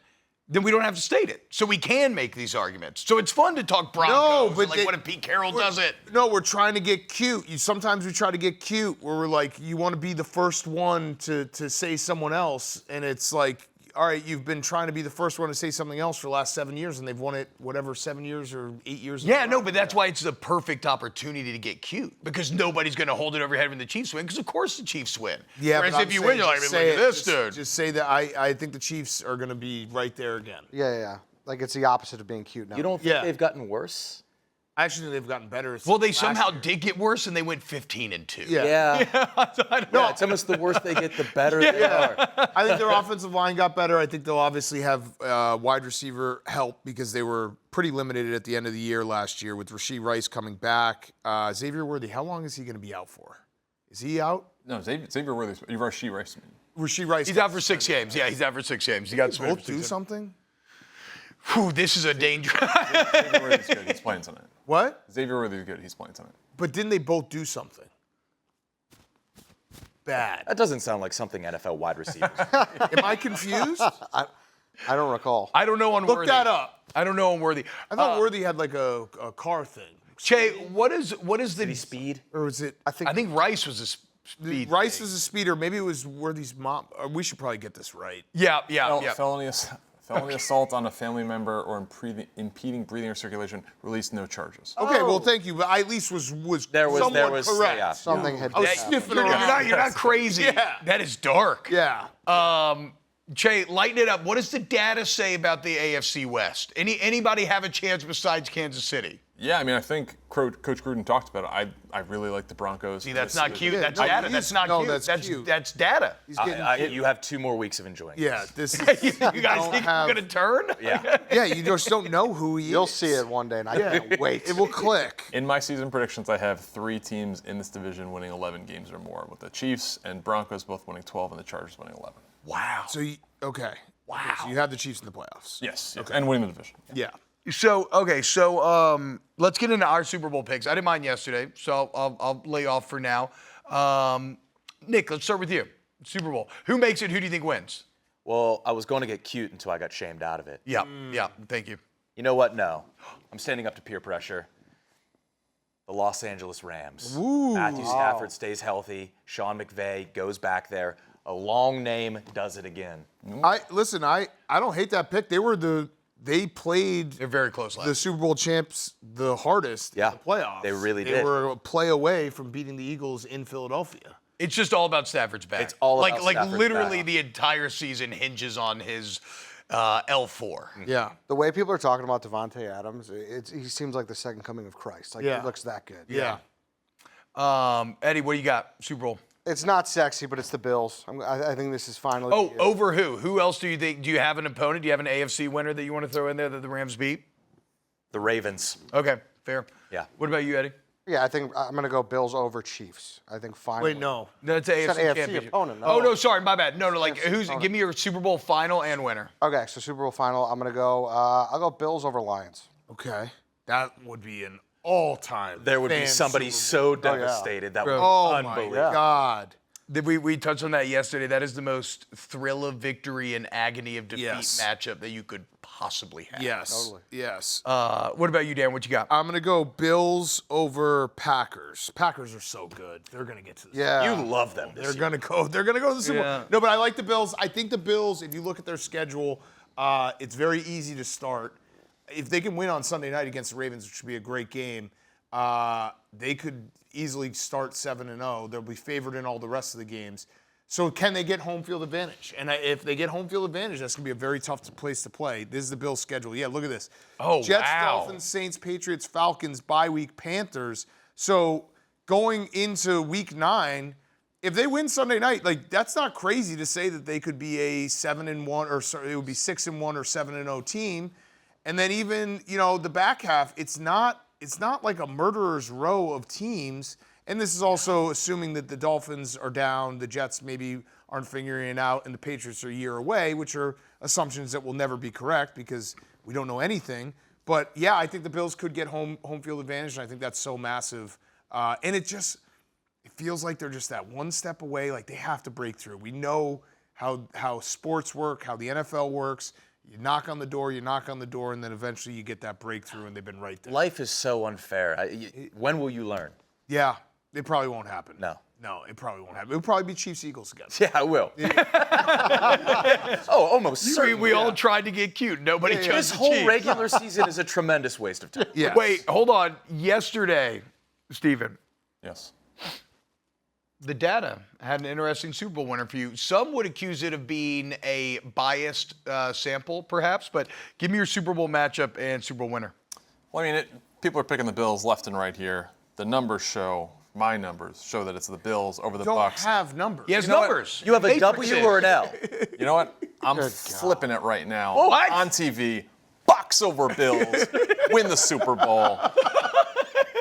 then we don't have to state it. So we can make these arguments. So it's fun to talk Broncos. but what if Pete Carroll does it? No, we're trying to get cute. Sometimes we try to get cute where we're like, you want to be the first one to say someone else, and it's like, all right, you've been trying to be the first one to say something else for the last 7 years, and they've won it, 7 years or 8 years. Yeah, no, but that's why it's the perfect opportunity to get cute, because nobody's going to hold it over your head when the Chiefs win, because of course the Chiefs win. Yeah, whereas but if I'm you saying, win, you're like, just look say at this dude. Just say that I think the Chiefs are going to be right there again. Yeah. Like it's the opposite of being cute now. You don't think they've gotten worse? I actually think they've gotten better. Well, they somehow did get worse, and they went 15-2. Yeah. No, it's almost the worse they get, the better they are. I think their offensive line got better. I think they'll obviously have wide receiver help because they were pretty limited at the end of the year last year with Rashee Rice coming back. Xavier Worthy, how long is he going to be out for? Is he out? No, Xavier Worthy. Rashee Rice. Rashee Rice. He's out for 6 games. Yeah, he's out for 6 games. He got Did they both do something? Whew, this is a danger. Xavier Worthy's good. He's playing tonight. What? Xavier Worthy's good. He's playing tonight. But didn't they both do something? Bad. That doesn't sound like something NFL wide receivers. Am I confused? I don't recall. I don't know on Look Worthy. that up. I don't know on Worthy. I thought Worthy had like a car thing. Che, what is the speed? Or was it? I think Rice was a speed. Rice thing. was a speeder. Maybe it was Worthy's mom. We should probably get this right. Yeah. Felony assault on a family member or impeding breathing or circulation, released, no charges. Okay, well, thank you. But I at least was somewhat correct. Yeah. Something had I was happened. sniffing around. You're not crazy. Yeah. That is dark. Yeah. Che, lighten it up. What does the data say about the AFC West? Anybody have a chance besides Kansas City? Yeah, I mean, I think Coach Gruden talked about it. I really like the Broncos. See, that's not cute. Yeah, That's no, data. he's- That's not no, cute. that's cute. That's data. He's getting cute. You have 2 more weeks of enjoying Yeah, this. this is. You guys think you're going to turn? Yeah. Yeah, you just don't know who he is. You'll see it one day, and I can't wait. It will click. In my season predictions, I have 3 teams in this division winning 11 games or more, with the Chiefs and Broncos both winning 12 and the Chargers winning 11. Wow. So, okay. Wow. Okay, so you have the Chiefs in the playoffs. Yes, and winning the division. Yeah. So let's get into our Super Bowl picks. I did mine yesterday, so I'll lay off for now. Nick, let's start with you. Super Bowl. Who makes it? Who do you think wins? Well, I was going to get cute until I got shamed out of it. Yeah. Thank you. You know what? No. I'm standing up to peer pressure. The Los Angeles Rams. Matthew Stafford stays healthy. Sean McVay goes back there. A long name does it again. I don't hate that pick. They played They're very close last the Super Bowl champs the hardest in the playoffs. they really They did. were a play away from beating the Eagles in Philadelphia. It's just all about Stafford's back. It's all about Stafford's literally back. the entire season hinges on his L4. Yeah. The way people are talking about Devontae Adams, he seems like the second coming of Christ. Like, Yeah. he looks that good. Yeah. Eddie, what do you got? Super Bowl. It's not sexy, but it's the Bills. I think this is finally. Oh, the year. over who? Who else do you think? Do you have an opponent? Do you have an AFC winner that you want to throw in there that the Rams beat? The Ravens. Okay, fair. Yeah. What about you, Eddie? Yeah, I think I'm going to go Bills over Chiefs. I think finally. Wait, no. That's It's AFC an AFC championship. opponent, no. Oh no, sorry, my bad. No, like AFC who's? opponent. Give me your Super Bowl final and winner. Okay, so Super Bowl final. I'm going to go. I'll go Bills over Lions. Okay. That would be an all-time. There would be fan somebody Super so devastated. That would be Bowl. Oh, unbelievable. my God. We touched on that yesterday. That is the most thrill of victory and agony of defeat Yes. matchup that you could possibly have. Yes. Totally. Yes. What about you, Dan? What you got? I'm going to go Bills over Packers. Packers are so good. They're going to get to the Yeah. You love them. They're going to go. They're going to go to the Super Bowl. Yeah. No, but I like the Bills. I think the Bills, if you look at their schedule, it's very easy to start. If they can win on Sunday night against the Ravens, which would be a great game, they could easily start 7-0. They'll be favored in all the rest of the games. So can they get home field advantage? And if they get home field advantage, that's going to be a very tough place to play. This is the Bills' schedule. Yeah, look at this. Oh, Jets, wow. Dolphins, Saints, Patriots, Falcons, bye week, Panthers. So going into week 9, if they win Sunday night, like that's not crazy to say that they could be a 7-1 or sorry, it would be 6-1 or 7-0 team. And then even, the back half, it's not like a murderer's row of teams. And this is also assuming that the Dolphins are down, the Jets maybe aren't figuring it out, and the Patriots are a year away, which are assumptions that will never be correct because we don't know anything. But yeah, I think the Bills could get home field advantage, and I think that's so massive. And it feels like they're just that one step away. Like they have to break through. We know how sports work, how the NFL works. You knock on the door, and then eventually you get that breakthrough, and they've been right there. Life is so unfair. When will you learn? Yeah, it probably won't happen. No. No, it probably won't happen. It'll probably be Chiefs-Eagles again. Yeah, it will. Oh, almost certainly. We all tried to get cute. Nobody chose This the whole Chiefs. regular season is a tremendous waste of time. Yes. Wait, hold on. Yesterday, Stephen, Yes. the data had an interesting Super Bowl winner for you. Some would accuse it of being a biased sample, perhaps, but give me your Super Bowl matchup and Super Bowl winner. Well, I mean, people are picking the Bills left and right here. The numbers show, my numbers show that it's the Bills over the Don't Bucks. have numbers. He has You know what? numbers. You have a Matrix W is. or an L? You know what? I'm flipping it right now What? on TV. Bucks over Bills. Win the Super Bowl.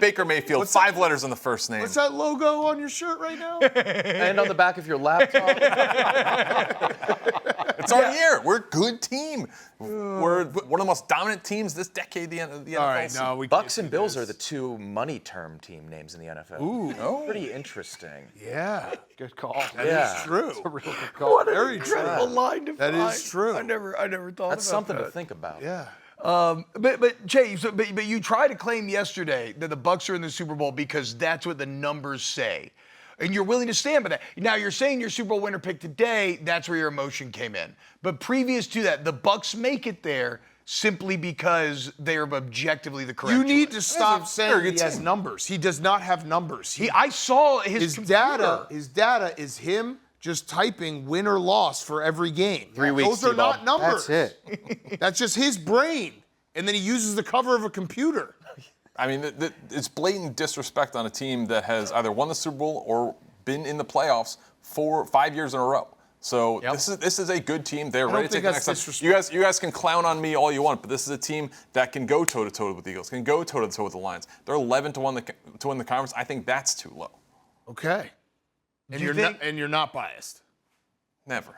Baker Mayfield, 5 letters in the first name. What's that logo on your shirt right now? And on the back of your laptop. It's our year. We're a good team. We're one of the most dominant teams this decade. The NFL. All right, no, we Bucks can't and do Bills this. are the 2 money term team names in the NFL. Ooh. Pretty interesting. Yeah, Good call. that Yeah. is true. That's a real good call. Very Incredible true. line to That find. is true. I never thought That's about something that. to think about. Yeah. But Jay, but you tried to claim yesterday that the Bucks are in the Super Bowl because that's what the numbers say, and you're willing to stand by that. Now you're saying your Super Bowl winner pick today. That's where your emotion came in. But previous to that, the Bucks make it there simply because they are objectively the correct. You need to choice. stop saying good he has team. numbers. He does not have numbers. I saw his data. computer. His data is him just typing win or loss for every game. 3 weeks, Those are not T-Bob. numbers. That's it. That's just his brain. And then he uses the cover of a computer. I mean, it's blatant disrespect on a team that has either won the Super Bowl or been in the playoffs 5 years in a row. So this is a good team. They're ready to take the next step. You guys can clown on me all you want, but this is a team that can go toe to toe with the Eagles, can go toe to toe with the Lions. They're 11 to win the conference. I think that's too low. Okay. And you're not biased. Never.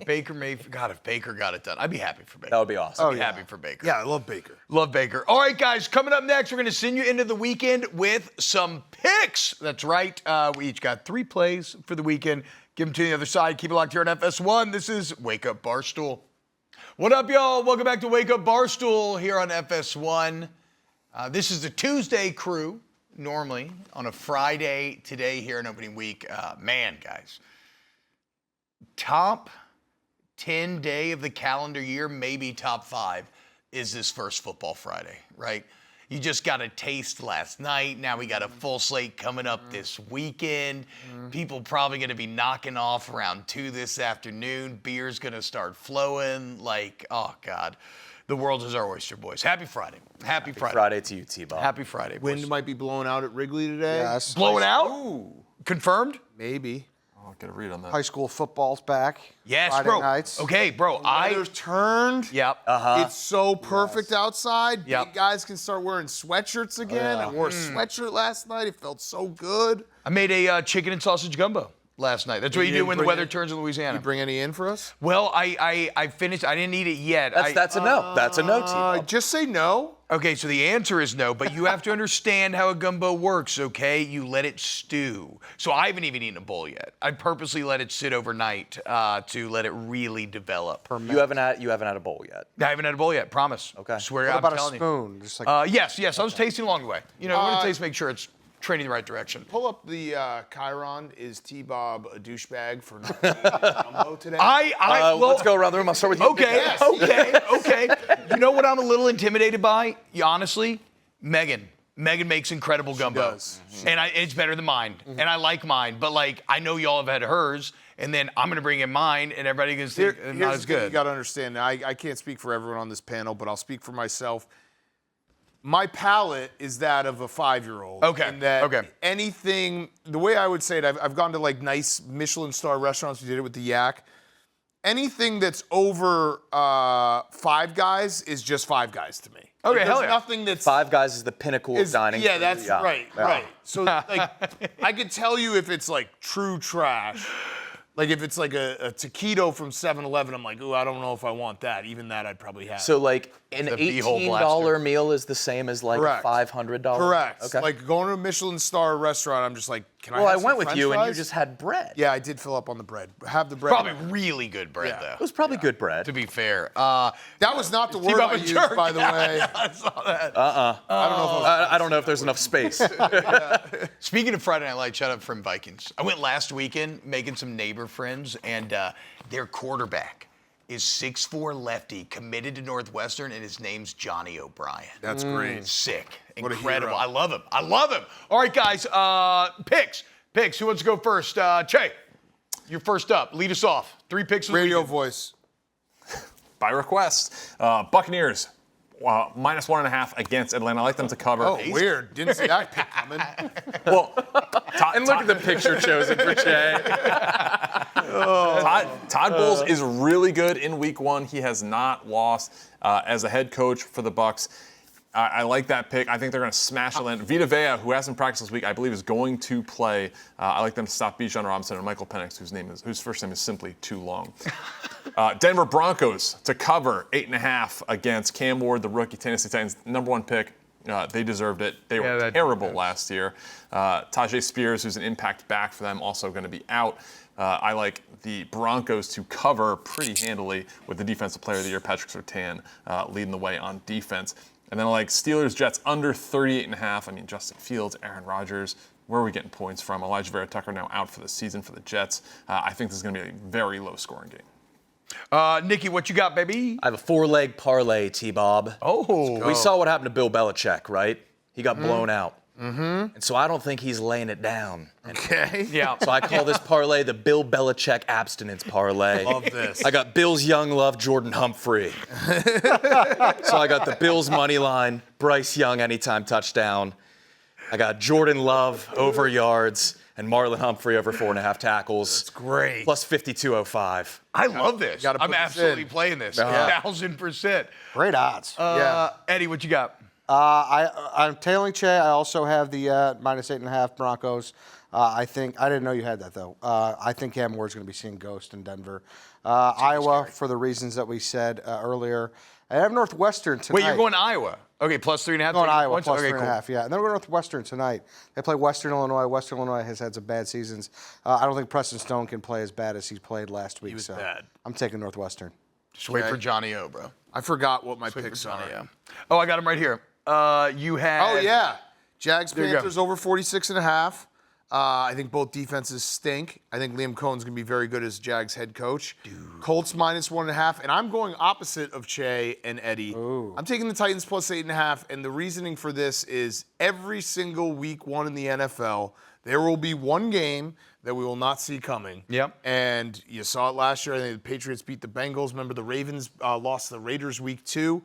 Baker Mayfield. God, if Baker got it done, I'd be happy for Baker. That would be awesome. I'd be happy for Baker. Yeah, I love Baker. Love Baker. All right, guys, coming up next, we're going to send you into the weekend with some picks. That's right. We each got 3 plays for the weekend. Give them to the other side. Keep it locked here on FS1. This is Wake Up Barstool. What up, y'all? Welcome back to Wake Up Barstool here on FS1. This is the Tuesday crew, normally on a Friday. Today here in opening week. Man, guys. Top 10 day of the calendar year, maybe top 5, is this first football Friday, right? You just got a taste last night. Now we got a full slate coming up this weekend. People probably going to be knocking off around 2 this afternoon. Beer's going to start flowing. Like, oh, God. The world is our oyster, boys. Happy Friday. Happy Friday. Friday to you, T-Bob. Happy Friday, boys. Wind might be blowing out at Wrigley today. Yes. Blowing out? Ooh. Confirmed? Maybe. I'll get a read on that. High school football's back. Yes, Friday bro. nights. Okay, bro. Weather's turned. Yep. It's so perfect outside. Yep. Big guys can start wearing sweatshirts again. I wore a sweatshirt last night. It felt so good. I made a chicken and sausage gumbo last night. That's what you do didn't when the bring weather it? turns in Louisiana. You bring any in for us? Well, I finished. I didn't eat it yet. That's a no. That's a no, T-Bob. Just say no. Okay, so the answer is no, but you have to understand how a gumbo works, okay? You let it stew. So I haven't even eaten a bowl yet. I purposely let it sit overnight to let it really develop. You haven't had a bowl yet. I haven't had a bowl yet, promise. Okay. Swear What I'm about a telling you. spoon? Just like Yes, I was tasting along the way. You know, I want to taste, make sure it's trending the right direction. Pull up the Chiron. Is T-Bob a douchebag for not eating gumbo today? well, Let's go around the room. I'll start with you. Okay, okay. You know what I'm a little intimidated by? Honestly, Megan. Megan makes incredible gumbo. does. And it's better than mine. And I like mine. But, like, I know y'all have had hers. And then I'm going to bring in mine. And everybody can say Here's not the as thing good. You got to understand. I can't speak for everyone on this panel, but I'll speak for myself. My palate is that of a 5-year-old. Okay, And that okay. anything, the way I would say it, I've gone to like nice Michelin star restaurants. We did it with the Yak. Anything that's over Five Guys is just Five Guys to me. Okay, Like, hell there's yeah. nothing that's 5 Guys is the pinnacle of dining. Yeah, food. that's right, Yeah. right. So like, I could tell you if it's like true trash. Like if it's like a taquito from 7-Eleven, I'm like, ooh, I don't know if I want that. Even that I'd probably have. So like an The beehole $18 blaster. meal is the same as like Correct. $500. Correct. Okay. Like going to a Michelin star restaurant, I'm just like, Can Well, I I have some went with French you, and you fries? just had bread. Yeah, I did fill up on the bread. Have the bread. Probably really good bread, Yeah. though. It was probably good bread. To be fair. That was not the word up I with used, jerk. by the way. I saw that. I don't know if there's enough space. Speaking of Friday Night Lights, shout out from Vikings. I went last weekend making some neighbor friends, and their quarterback is 6'4" lefty, committed to Northwestern, and his name's Johnny O'Brien. That's great. Sick. What a Incredible. hero. I love him. I love him. All right, guys. Picks. Who wants to go first? Che, you're first up. Lead us off. 3 picks. Radio voice. By request, Buccaneers. -1.5 against Atlanta. I like them to cover. Oh, weird. Didn't see that pick coming. Well, And look at the picture chosen for Che. Todd Bowles is really good in Week 1. He has not lost as a head coach for the Bucs. I like that pick. I think they're going to smash Atlanta. Vita Vea, who hasn't practiced this week, I believe is going to play. I like them to stop Bijan Robinson and Michael Penix, whose first name is simply too long. Denver Broncos to cover 8.5 against Cam Ward, the rookie Tennessee Titans, #1 pick. They deserved it. They were terrible last year. Tajay Spears, who's an impact back for them, also going to be out. I like the Broncos to cover pretty handily with the Defensive Player of the Year, Patrick Surtain, leading the way on defense. And then I like Steelers-Jets under 38.5. I mean, Justin Fields, Aaron Rodgers. Where are we getting points from? Elijah Vera Tucker now out for the season for the Jets. I think this is going to be a very low-scoring game. Nikki, what you got, baby? I have a 4-leg parlay, T-Bob. Oh. We saw what happened to Bill Belichick, right? He got blown out. Mm-hmm. And so I don't think he's laying it down. Okay. Yeah. So I call this parlay the Bill Belichick abstinence parlay. Love this. I got Bills Young Love, Jordan Humphrey. So I got the Bills money line, Bryce Young anytime touchdown. I got Jordan Love over yards and Marlon Humphrey over 4.5 tackles. That's great. Plus 52.05. I love this. Gotta put I'm this absolutely in. playing this. Yeah. 1,000%. Great odds. Eddie, what you got? I'm tailing Che. I also have the -8.5 Broncos. I didn't know you had that though. I think Cam Ward's going to be seeing ghost in Denver. Iowa for the reasons that we said earlier. I have Northwestern tonight. Wait, you're going to Iowa. Okay, +3.5. Going Iowa plus okay, 3.5, yeah. And then we're going Northwestern tonight. They play Western Illinois. Western Illinois has had some bad seasons. I don't think Preston Stone can play as bad as he played last week. He was so bad. I'm taking Northwestern. Just wait for Johnny O, bro. I forgot what my Wait for picks are. Johnny O. Oh, I got him right here. You had. Oh, yeah. Jags There you go. Panthers over 46.5. I think both defenses stink. I think Liam Cohen's going to be very good as Jags head coach. Colts -1.5. And I'm going opposite of Che and Eddie. Ooh. I'm taking the Titans +8.5. And the reasoning for this is every single week 1 in the NFL, there will be one game that we will not see coming. Yep. And you saw it last year. I think the Patriots beat the Bengals. Remember the Ravens lost to the Raiders week 2.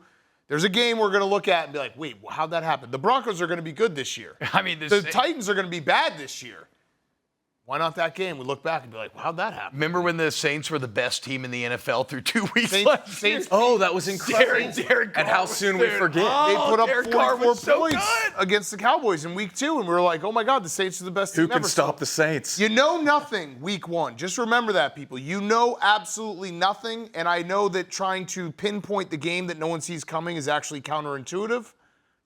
There's a game we're going to look at and be like, wait, how'd that happen? The Broncos are going to be good this year. I mean, The Titans are going to be bad this year. Why not that game? We look back and be like, well, how'd that happen? Remember when the Saints were the best team in the NFL through 2 weeks Saints- last year? Saints- Oh, that was incredible. Derek And how soon we forget. They put up Derek 44 Carr was so points good. against the Cowboys in week 2, and we were like, oh my God, the Saints are the best Who team can ever. stop So the Saints? You know nothing week 1. Just remember that, people. You know absolutely nothing, and I know that trying to pinpoint the game that no one sees coming is actually counterintuitive,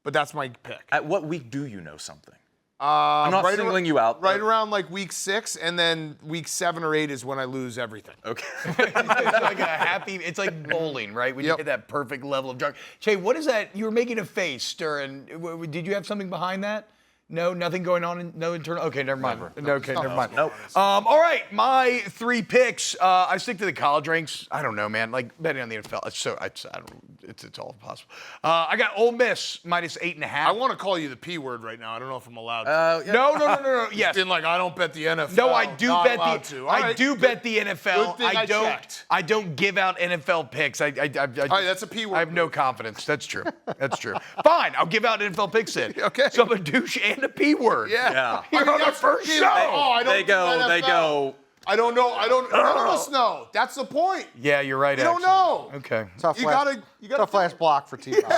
but that's my pick. At what week do you know something? I'm not singling you out. Right around like week 6, and then week 7 or 8 is when I lose everything. Okay. It's like a happy, it's like bowling, right? When you Yep. hit that perfect level of drunk. Che, what is that? You were making a face, Stirring. Did you have something behind that? No, nothing going on, no internal. Okay, never mind. Okay, never mind. Nope. All right, my 3 picks. I stick to the college ranks. I don't know, man. Like betting on the NFL, it's all possible. I got Ole Miss -8.5. I want to call you the P word right now. I don't know if I'm allowed to. No. Yes. Been like, I don't bet the NFL. No, I do Not bet allowed the. to. All I right, do good- bet the NFL. good thing I don't. checked. I don't give out NFL picks. I that's a P word. I have no confidence. That's true. That's true. Fine, I'll give out NFL picks then. Okay. So I'm a douche and a P word. Yeah. You're on the first show. I don't They do go. NFL. I don't know. None of us know. That's the point. Yeah, you're right. You don't actually. know. Okay. Tough You flash, gotta tough flash block for T-Bob.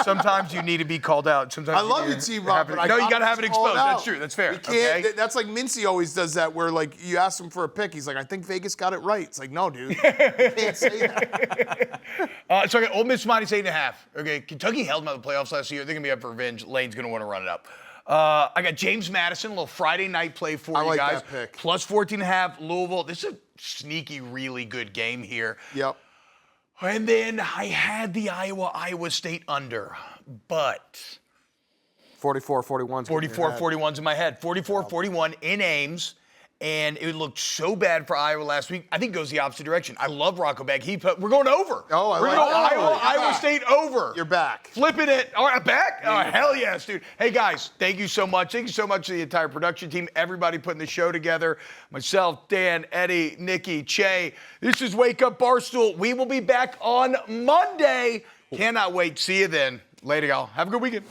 Sometimes you need to be called out. Sometimes I love you, T-Rob, but no, you gotta have it exposed. That's true. That's fair. We can't. Okay. That's like Mincy always does that, where like you ask him for a pick, he's like, I think Vegas got it right. It's like, no, dude, you can't say that. So I got Ole Miss -8.5. Okay, Kentucky held them out of the playoffs last year. They're gonna be up for revenge. Lane's gonna want to run it up. I got James Madison, a little Friday night play for I you like guys. that pick. Plus 14.5, Louisville. This is a sneaky, really good game here. Yep. And then I had the Iowa State under, but 44-41. 44-41's in my head. 44-41 in Ames. And it looked so bad for Iowa last week. I think it goes the opposite direction. I love Rocco Bag. We're going over. Oh, I We're like going that. Iowa State over. You're back. Flipping it. All right, back? Oh, hell yes, dude. Hey, guys, thank you so much. Thank you so much to the entire production team, everybody putting the show together. Myself, Dan, Eddie, Nikki, Che. This is Wake Up Barstool. We will be back on Monday. Cannot wait. See you then. Later, y'all. Have a good weekend.